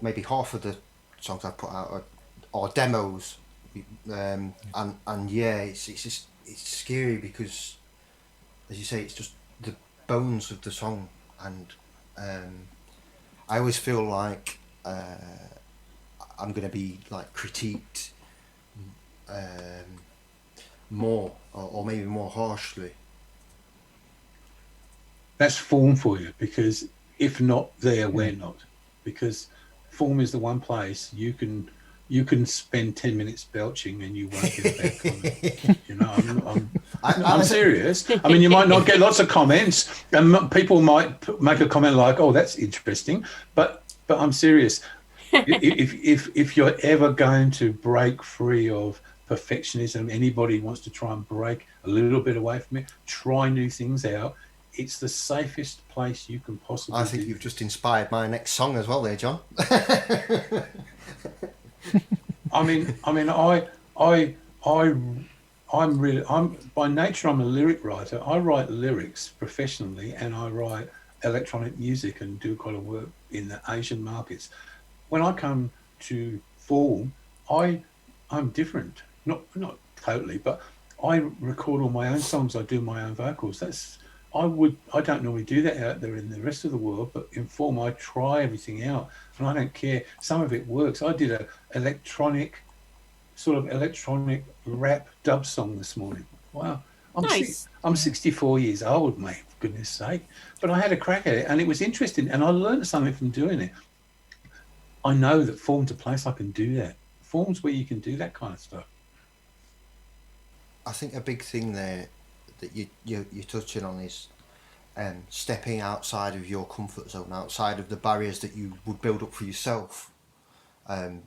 maybe half of the songs I've put out are demos, and yeah, it's scary because, as you say, it's just the bones of the song, and I always feel like I'm going to be like critiqued more, or maybe more harshly. That's FAWM for you, because if not there, we're not. Because FAWM is the one place you can spend 10 minutes belching and you won't get a bad comment. You know, I'm serious. I mean, you might not get lots of comments, and people might make a comment like, "Oh, that's interesting," but I'm serious. If you're ever going to break free of perfectionism, anybody wants to try and break a little bit away from it, try new things out. It's the safest place you can possibly. I think you've just inspired my next song as well, there, John. I'm by nature, I'm a lyric writer. I write lyrics professionally, and I write electronic music and do quite a work in the Asian markets. When I come to FAWM, I'm different. Not totally, but I record all my own songs. I do my own vocals. I don't normally do that out there in the rest of the world, but in FAWM I try everything out, and I don't care. Some of it works. I did a electronic rap dub song this morning. Wow. I'm 64 years old, mate, for goodness sake. But I had a crack at it, and it was interesting, and I learned something from doing it. I know that FAWM's a place I can do that. FAWM's where you can do that kind of stuff. I think a big thing there that you're touching on is stepping outside of your comfort zone, outside of the barriers that you would build up for yourself. You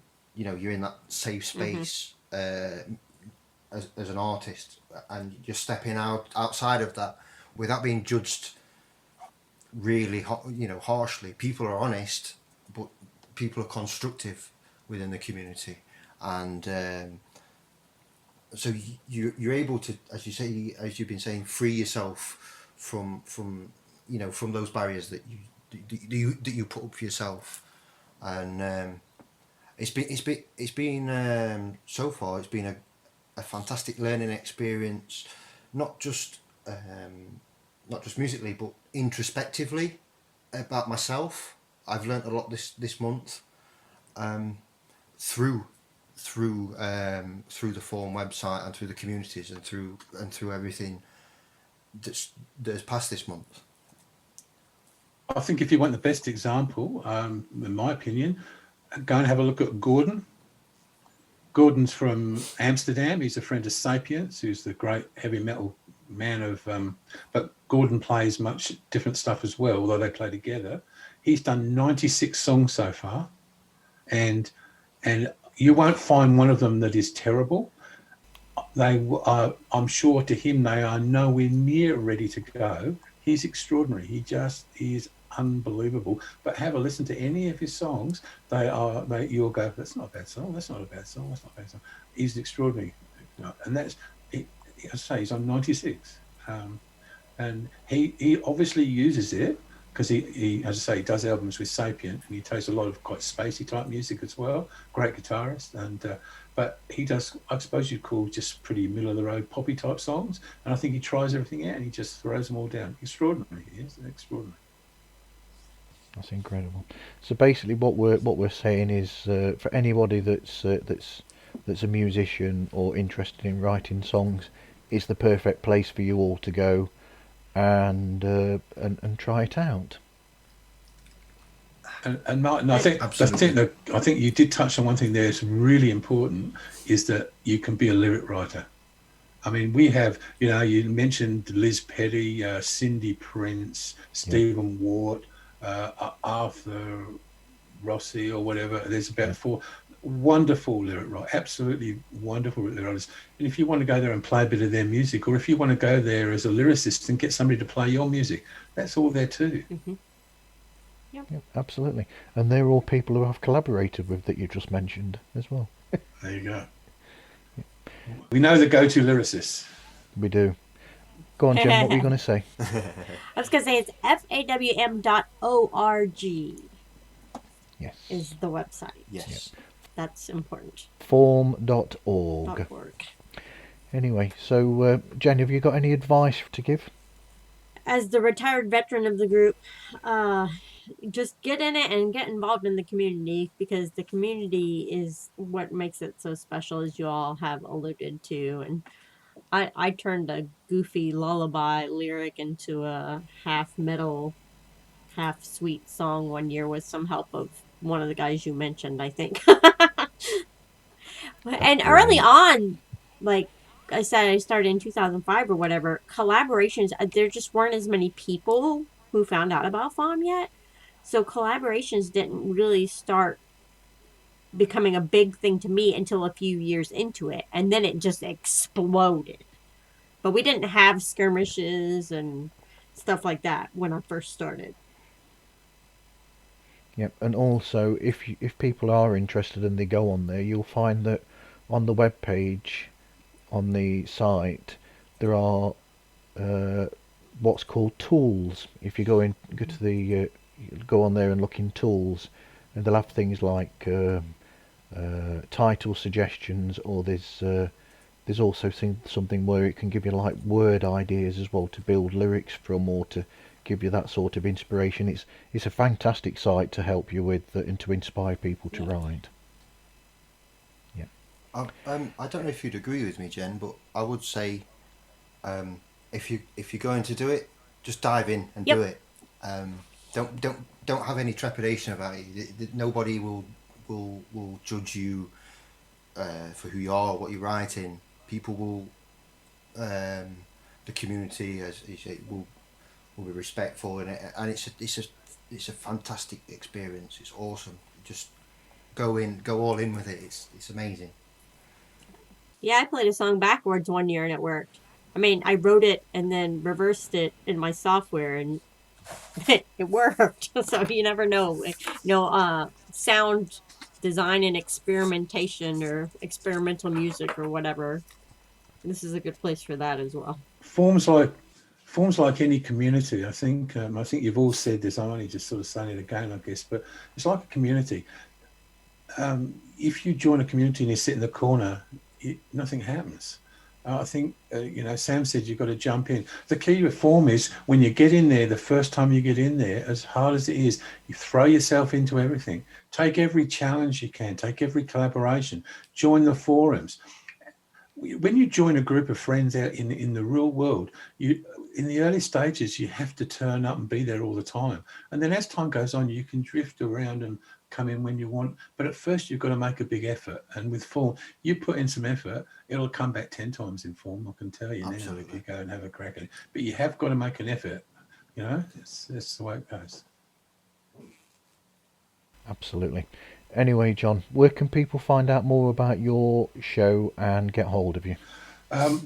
know, you're in that safe space as an artist, and you're stepping outside of that without being judged really, harshly. People are honest, but people are constructive within the community, and so you're able to, as you say, as you've been saying, free yourself from those barriers that you put up for yourself, and it's been so far it's been a fantastic learning experience, not just musically, but introspectively about myself. I've learnt a lot this month through the FAWM website and through the communities and through everything that has passed this month. I think if you want the best example, in my opinion, go and have a look at Gordon. Gordon's from Amsterdam. He's a friend of Sapiens, who's the great heavy metal man of... but Gordon plays much different stuff as well, although they play together. He's done 96 songs so far, and you won't find one of them that is terrible. They are, I'm sure to him, they are nowhere near ready to go. He's extraordinary. He is unbelievable. But have a listen to any of his songs. You'll go, that's not a bad song. That's not a bad song. That's not a bad song. He's extraordinary. And that's, I say, he's on 96. And he obviously uses it, because he, as I say, he does albums with Sapient, and he takes a lot of quite spacey type music as well. Great guitarist, but he does, I suppose you'd call, just pretty middle of the road poppy type songs. And I think he tries everything out, and he just throws them all down. Extraordinary, he is extraordinary. That's incredible. So basically, what we're saying is, for anybody that's a musician or interested in writing songs, it's the perfect place for you all to go and try it out. And Martin, I think you did touch on one thing there that's really important, is that you can be a lyric writer. I mean, we have, you mentioned Liz Petty, Cindy Prince, Stephen Wart, Arthur Rossi or whatever. There's about 4 wonderful lyric writers, absolutely wonderful lyric writers. And if you want to go there and play a bit of their music, or if you want to go there as a lyricist and get somebody to play your music, that's all there too. Mm-hmm. Yep, absolutely. And they're all people who I've collaborated with that you just mentioned as well. There you go. We know the go-to lyricists. We do. Go on, Jen, what were you going to say? I was going to say it's FAWM.org. Yes. Is the website. Yes. Yep. That's important. FAWM.org. Anyway, so Jen, have you got any advice to give? As the retired veteran of the group, just get in it and get involved in the community, because the community is what makes it so special, as you all have alluded to. And I turned a goofy lullaby lyric into a half metal, half sweet song one year with some help of one of the guys you mentioned, I think. And early Great. on, like I said, I started in 2005 or whatever, collaborations, there just weren't as many people who found out about FAWM yet. So collaborations didn't really start becoming a big thing to me until a few years into it. And then it just exploded. But we didn't have skirmishes and stuff like that when I first started. Yep, and also if people are interested and they go on there, you'll find that on the web page, on the site, there are what's called tools. If you go to the go on there and look in tools, and they'll have things like title suggestions, or there's also something where it can give you like word ideas as well to build lyrics from, or to give you that sort of inspiration. It's a fantastic site to help you with and to inspire people to write. Yeah. I don't know if you'd agree with me, Jen, but I would say if you're going to do it, just dive in and do it. Don't have any trepidation about it. Nobody will judge you for who you are, what you're writing. People will, the community, as you say, will be respectful in it, and it's a fantastic experience. It's awesome. Just go all in with it. It's amazing. Yeah, I played a song backwards one year and it worked. I mean, I wrote it and then reversed it in my software, and it worked. So you never know. Sound design and experimentation, or experimental music, or whatever. This is a good place for that as well. Forms like any community. I think you've all said this. I'm only just sort of saying it again, I guess, but it's like a community. If you join a community and you sit in the corner, nothing happens. I think, Sam said you've got to jump in. The key to FAWM is when you get in there, the first time you get in there, as hard as it is, you throw yourself into everything. Take every challenge you can. Take every collaboration. Join the forums. When you join a group of friends out in the real world, in the early stages, you have to turn up and be there all the time. And then as time goes on, you can drift around and come in when you want. But at first, you've got to make a big effort. And with FAWM, you put in some effort, it'll come back 10 times in FAWM, I can tell you. Absolutely. Now, if you go and have a crack at it. But you have got to make an effort. That's the way it goes. Absolutely. Anyway, John, where can people find out more about your show and get hold of you?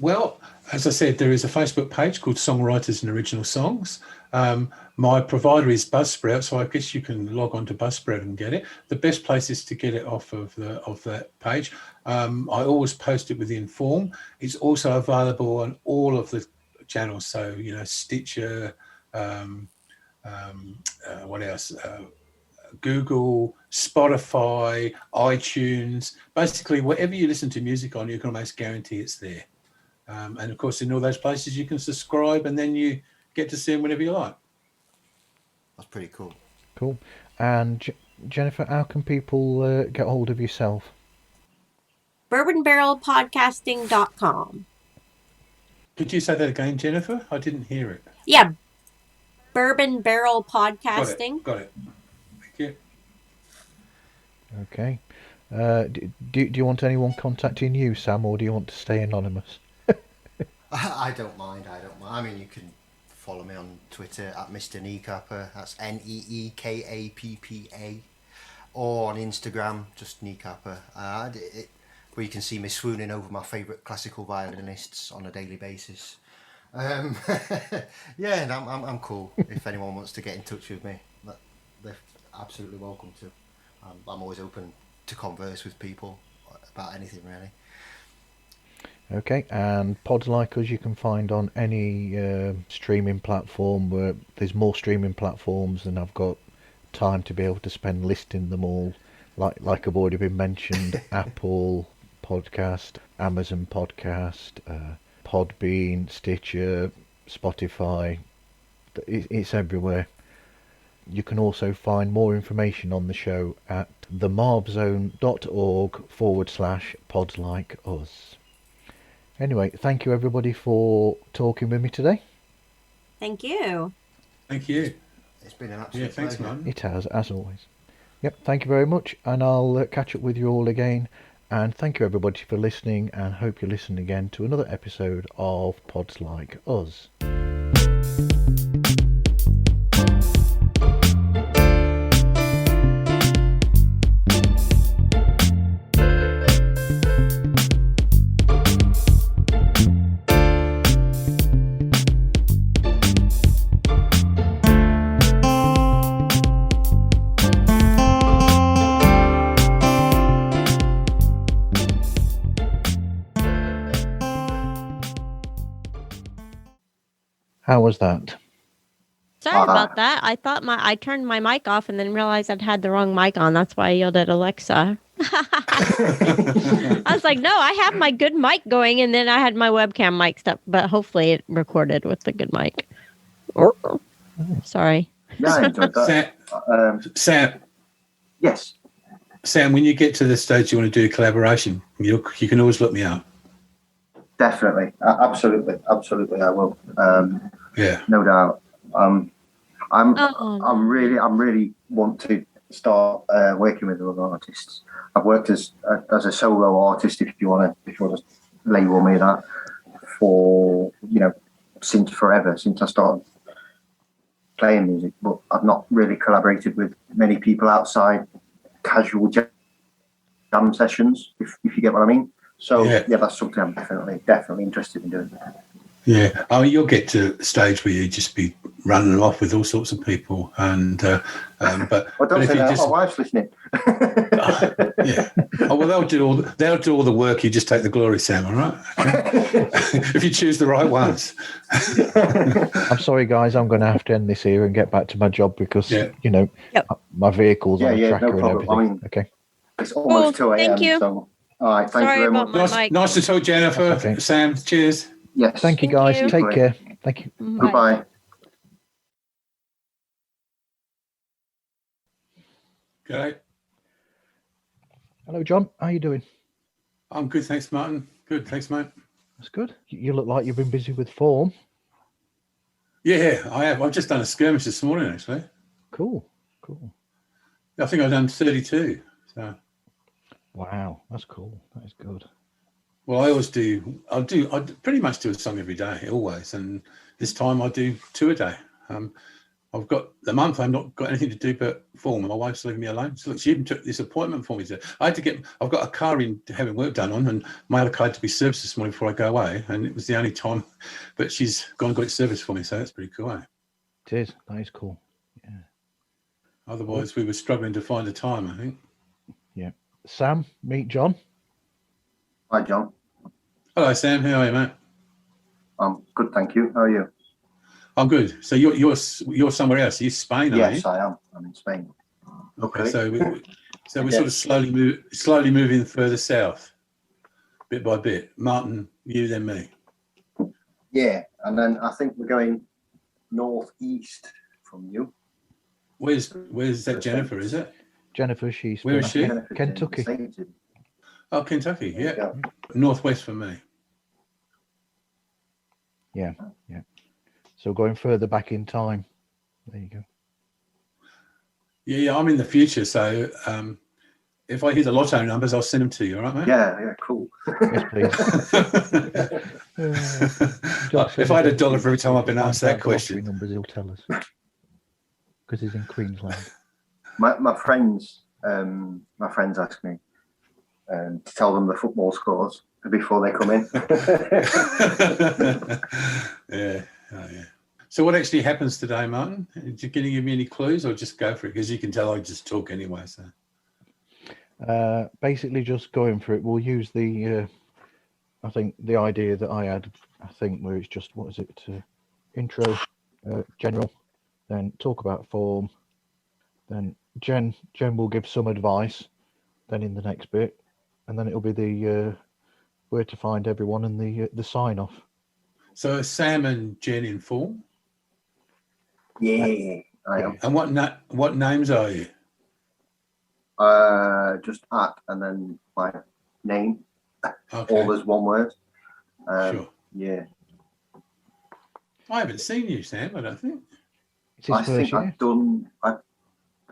Well, as I said, there is a Facebook page called Songwriters Original Songs. My provider is Buzzsprout, so I guess you can log on to Buzzsprout and get it. The best place is to get it off of that page. I always post it within FAWM. It's also available on all of the channels, so Stitcher, what else? Google, Spotify, iTunes, basically whatever you listen to music on, you can almost guarantee it's there. And of course, in all those places, you can subscribe, and then you get to see them whenever you like. That's pretty cool. Cool. And Jennifer, how can people get hold of yourself? Bourbon Barrel Podcasting.com. Could you say that again, Jennifer? I didn't hear it. Yeah. Bourbon Barrel Podcasting. Got it. Thank you. Okay. Do you want anyone contacting you, Sam, or do you want to stay anonymous? I don't mind. I mean, you can follow me on Twitter at Mr. Kneecapper. That's NEEKAPPA. Or on Instagram, just Kneecapper. Where you can see me swooning over my favourite classical violinists on a daily basis. Yeah, and I'm cool. If anyone wants to get in touch with me, they're absolutely welcome to. I'm always open to converse with people about anything, really. Okay, and Pods Like Us you can find on any streaming platform. Where there's more streaming platforms than I've got time to be able to spend listing them all. Like I've already been mentioned, Apple Podcast, Amazon Podcast, Podbean, Stitcher, Spotify. It's everywhere. You can also find more information on the show at themarvzone.org/pods like us. Anyway, thank you everybody for talking with me today. Thank you. Thank you. It's been an absolute Thanks, pleasure. man. It has, as always. Yep, thank you very much, and I'll catch up with you all again. And thank you everybody for listening, and hope you listen again to another episode of Pods Like Us. How was that? Sorry about that. I thought I turned my mic off and then realized I'd had the wrong mic on. That's why I yelled at Alexa. I was like, no, I have my good mic going, and then I had my webcam mic'd up, but hopefully it recorded with the good mic. Sorry. Yeah, I enjoyed that. Sam, Yes. Sam, when you get to the stage you want to do a collaboration, you can always look me up. Definitely. Absolutely. I will. Yeah. No doubt. I'm Oh, really want to start working with other artists. I've worked as a solo artist, if you want to label me that, for since forever, since I started playing music. But I've not really collaborated with many people outside casual jam sessions, if you get what I mean. So yeah, that's something I'm definitely interested in doing. Yeah. Oh, you'll get to a stage where you just be running off with all sorts of people, and but Well, don't if say you that. just, My wife's listening. yeah. Oh well, they'll do all the work. You just take the glory, Sam. All right. Okay? If you choose the right ones. I'm sorry, guys. I'm going to have to end this here and get back to my job because Yep. my vehicle's on a tracker no problem. and everything. Okay. It's almost 2 a.m. Thank you. So, all right, thank Sorry you very about much. my mic. Nice to talk, Jennifer. That's okay. Sam, cheers. Yes. Thank you, Thank guys. you. Take care. Thank you. Bye. Goodbye. Okay. Hello, John. How you doing? I'm good, thanks, Martin. Good, thanks, mate. That's good. You look like you've been busy with FAWM. Yeah, I have. I've just done a skirmish this morning, actually. Cool. I think I've done 32. So, Wow, that's cool. That is good. well, I pretty much do a song every day, always. And this time I do 2 a day. I've got the month. I've not got anything to do but FAWM. My wife's leaving me alone. So look, she even took this appointment for me. I've got a car in having work done on, and my other car had to be serviced this morning before I go away. And it was the only time, but she's gone and got it serviced for me. So that's pretty cool, eh? It is. That is cool. Yeah. Otherwise, we were struggling to find the time, I think. Yeah. Sam, meet John. Hi, John. Hello, Sam. How are you, mate? I'm good, thank you. How are you? I'm good. So you're somewhere else. You're Spain, are you? Yes, I am. I'm in Spain. Okay. So we're sort of slowly moving further south, bit by bit. Martin, you, then me. Yeah, and then I think we're going northeast from you. Where's that Jennifer? Is it? Jennifer, she's Where is she? Jennifer's Kentucky. in the States. Oh, Kentucky. There you Yeah. go. Northwest for me. Yeah. So going further back in time. There you go. Yeah. I'm in the future, so if I hear the lotto numbers, I'll send them to you. All right, mate? Yeah, cool. Yes, please. If I had $1 for every time I've been asked that Find out the lottery question. numbers, he'll tell us. Because he's in Queensland. My friends ask me to tell them the football scores before they come in. Yeah. Oh, yeah. So what actually happens today, Martin? Can you give me any clues, or just go for it? Because you can tell I just talk anyway. So Basically just going for it. We'll use the I think the idea that I had, where it's just, what is it, intro, general, then talk about FAWM, then Jen will give some advice, then in the next bit, and then it'll be the where to find everyone and the sign off. Sam and Jen in FAWM. Yeah. I am. And what names are you? Just at and then my name. Okay. All as one word. Sure. Yeah. I haven't seen you, Sam. I don't think. It's his I first think year.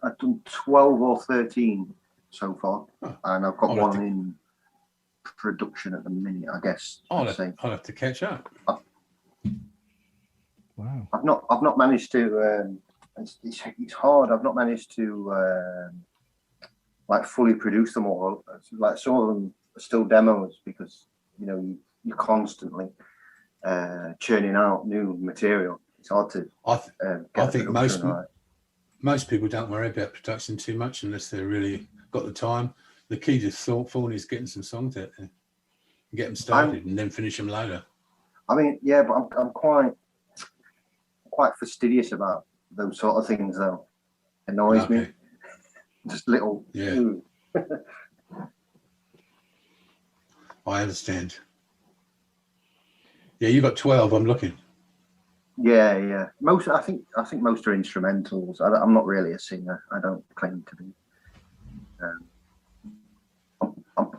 I've done 12 or 13 so far, and I've got I'll one have to- in production at the minute. I guess. I'll I'd say. have to catch up. Wow. I've not managed to. It's hard. I've not managed to like fully produce them all. Like some of them are still demos because you're constantly churning out new material. It's hard to. I think right. most people don't worry about production too much unless they're really got the time. The key to thoughtful is getting some songs out there, get them started, and then finish them later. I mean, yeah, but I'm quite fastidious about those sort of things, though. Annoys me. Just little. Yeah. I understand. Yeah, you got 12. I'm looking. Yeah. I think most are instrumentals. I'm not really a singer. I don't claim to be.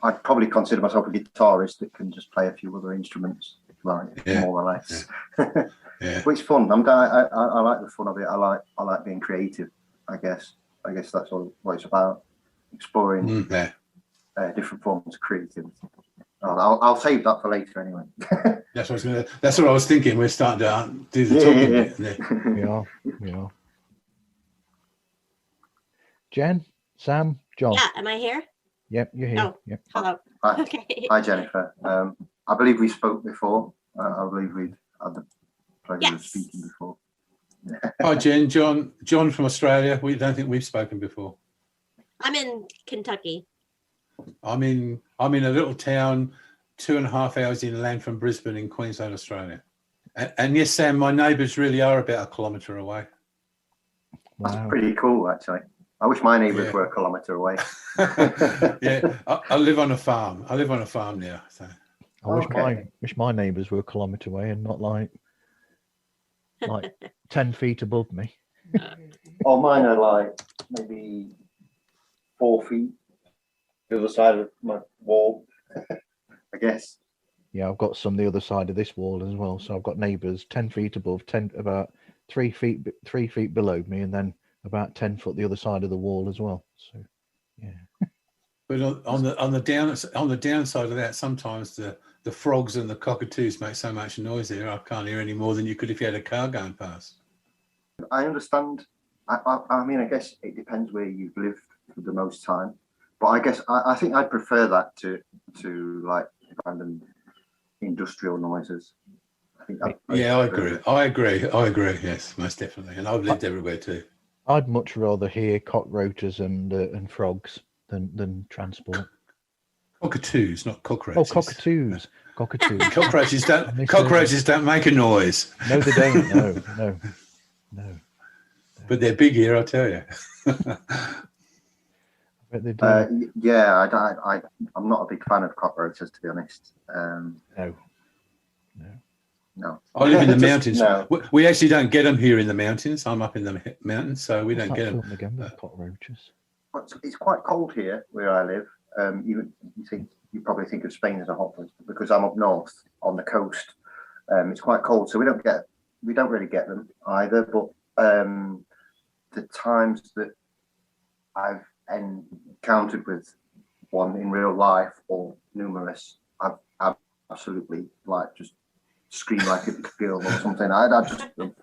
I'd probably consider myself a guitarist that can just play a few other instruments, more or less. Yeah. But it's fun. I like the fun of it. I like being creative. I guess that's what it's about. Exploring different forms of creativity. I'll save that for later anyway. That's what I was thinking. We're starting to do the talking. Yeah. We are. Jen, Sam, John. Yeah, am I here? Yep, you're here. Oh. Yep. Hello. Hi. Okay. Hi, Jennifer. I believe we spoke before. I believe we'd had the pleasure of speaking before. Hi, Jen. John from Australia. We don't think we've spoken before. I'm in Kentucky. I'm in a little town 2.5 hours inland from Brisbane in Queensland, Australia. And yes, Sam, my neighbours really are about 1 kilometre away. That's Wow. pretty cool, actually. I wish my neighbours were 1 kilometre away. Yeah, I live on a farm. I live on a farm now. So. I wish my neighbours were 1 kilometre away and not like 10 feet above me. Oh, mine are like maybe 4 feet the other side of my wall, I guess. Yeah, I've got some the other side of this wall as well. So I've got neighbours 10 feet above, about 3 feet below me, and then about 10 foot the other side of the wall as well. So, yeah. But on the downside of that, sometimes the frogs and the cockatoos make so much noise there. I can't hear any more than you could if you had a car going past. I understand. I mean, I guess it depends where you've lived for the most time. But I guess I think I'd prefer that to like random industrial noises. I think I agree. Yes, most definitely. And I've lived everywhere too. I'd much rather hear cockroaches and frogs than transport. Cockatoos, not cockroaches. Oh, cockatoos. Cockroaches don't make a noise. No, they don't. No. But they're big here, I'll tell you. But they do. Yeah, I'm not a big fan of cockroaches, to be honest. No. I live in the mountains. No. We actually don't get them here in the mountains. I'm up in the mountains, so we don't get them. Again with cockroaches. It's quite cold here where I live. You probably think of Spain as a hot place because I'm up north on the coast. It's quite cold, so we don't really get them either. But the times that I've encountered with one in real life or numerous, I've absolutely just scream like a girl or something. I just you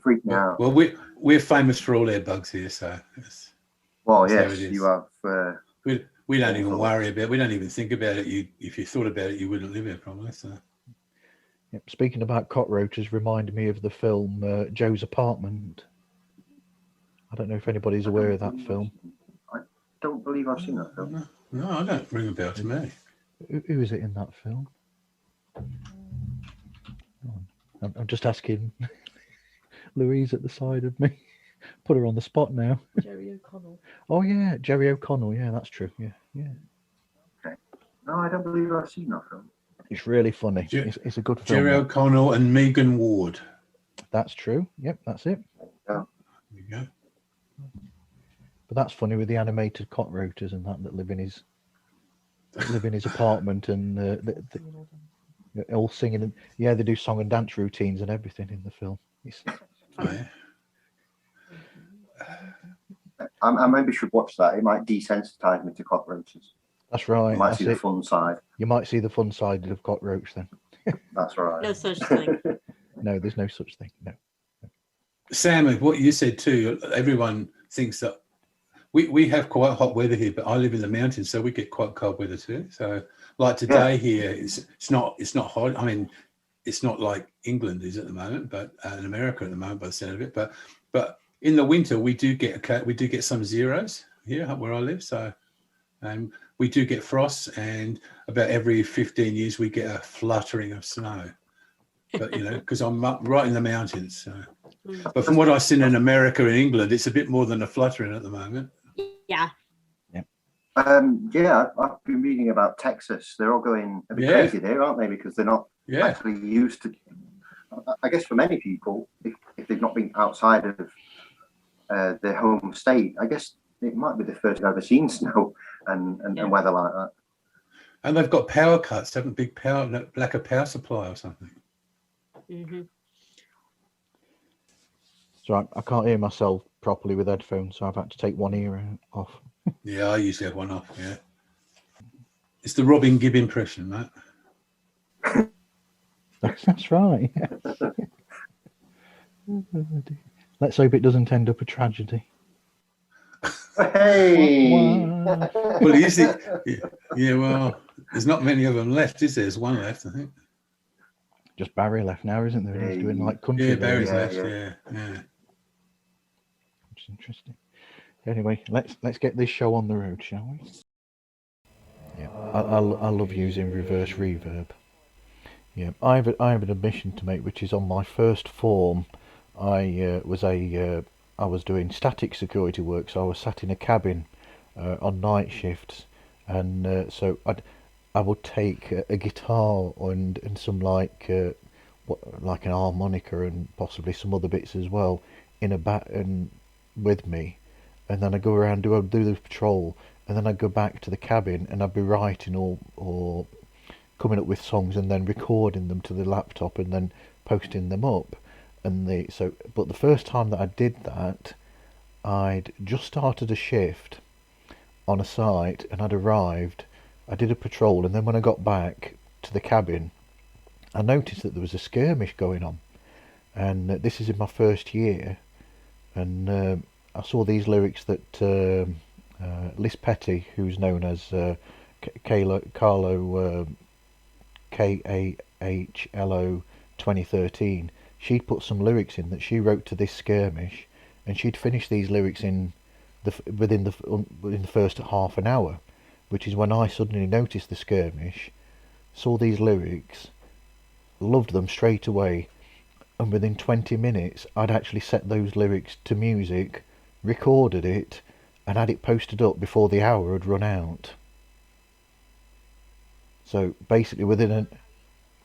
freak me out. Well, we're famous for all our bugs here, so. Yes, you have. We don't even worry about it. We don't even think about it. If you thought about it, you wouldn't live here probably. So. Yep. Speaking about cockroaches, reminded me of the film Joe's Apartment. I don't know if anybody's aware of that film. I don't believe I've seen that film. No, I don't ring a bell to me. Who is it in that film? I'm just asking Louise at the side of me. Put her on the spot now. Jerry O'Connell. Oh yeah, Jerry O'Connell. Yeah, that's true. Yeah. Okay. No, I don't believe I've seen that film. It's really funny. It's a good film. Jerry O'Connell and Megan Ward. That's true. Yep, that's it. There you go. But that's funny with the animated cockroaches and that live in his apartment, and they're all singing. And, yeah, they do song and dance routines and everything in the film. It's Oh, yeah. I maybe should watch that. It might desensitize me to cockroaches. That's right. You might That's see the it. fun side. You might see the fun side of cockroach then. That's right. No such thing. No, there's no such thing. No. Sam, what you said too, everyone thinks that we have quite hot weather here, but I live in the mountains, so we get quite cold weather too. So like today here, it's not hot. I mean, it's not like England is at the moment, but in America at the moment by the sound of it. But in the winter we do get some zeros here where I live. So we do get frosts, and about every 15 years we get a fluttering of snow. But because I'm up right in the mountains. So. But from what I've seen in America and England, it's a bit more than a fluttering at the moment. Yeah. I've been reading about Texas. They're all going a bit crazy there, aren't they? Because they're not actually used to. I guess for many people, if they've not been outside of their home state, I guess it might be the first I've ever seen snow and weather like that. And they've got power cuts, haven't big lack of power supply or something. Mm-hmm. So I can't hear myself properly with headphones, so I've had to take one ear off. Yeah, I usually have one off. Yeah, it's the Robin Gibb impression, that. That's right. Let's hope it doesn't end up a tragedy. Hey! Well, usually, well, there's not many of them left, is there? There's one left, I think. Just Barry left now, isn't there? He's doing like country. Yeah, Barry's left. yeah. Yeah. Which is interesting. Anyway, let's get this show on the road, shall we? Yeah, I love using reverse reverb. Yeah, I have an admission to make, which is on my first FAWM. I was doing static security work, so I was sat in a cabin on night shifts, and so I would take a guitar and some like an harmonica and possibly some other bits as well in a bat and with me, and then I'd go around do the patrol, and then I'd go back to the cabin and I'd be writing or coming up with songs and then recording them to the laptop and then posting them up. But the first time that I did that, I'd just started a shift on a site and I'd arrived. I did a patrol, and then when I got back to the cabin, I noticed that there was a skirmish going on, and this is in my first year, and I saw these lyrics that Liz Petty, who's known as Carlo KAHLO 2013, she put some lyrics in that she wrote to this skirmish, and she'd finished these lyrics within the first half an hour, which is when I suddenly noticed the skirmish, saw these lyrics, loved them straight away, and within 20 minutes I'd actually set those lyrics to music, recorded it, and had it posted up before the hour had run out. So basically within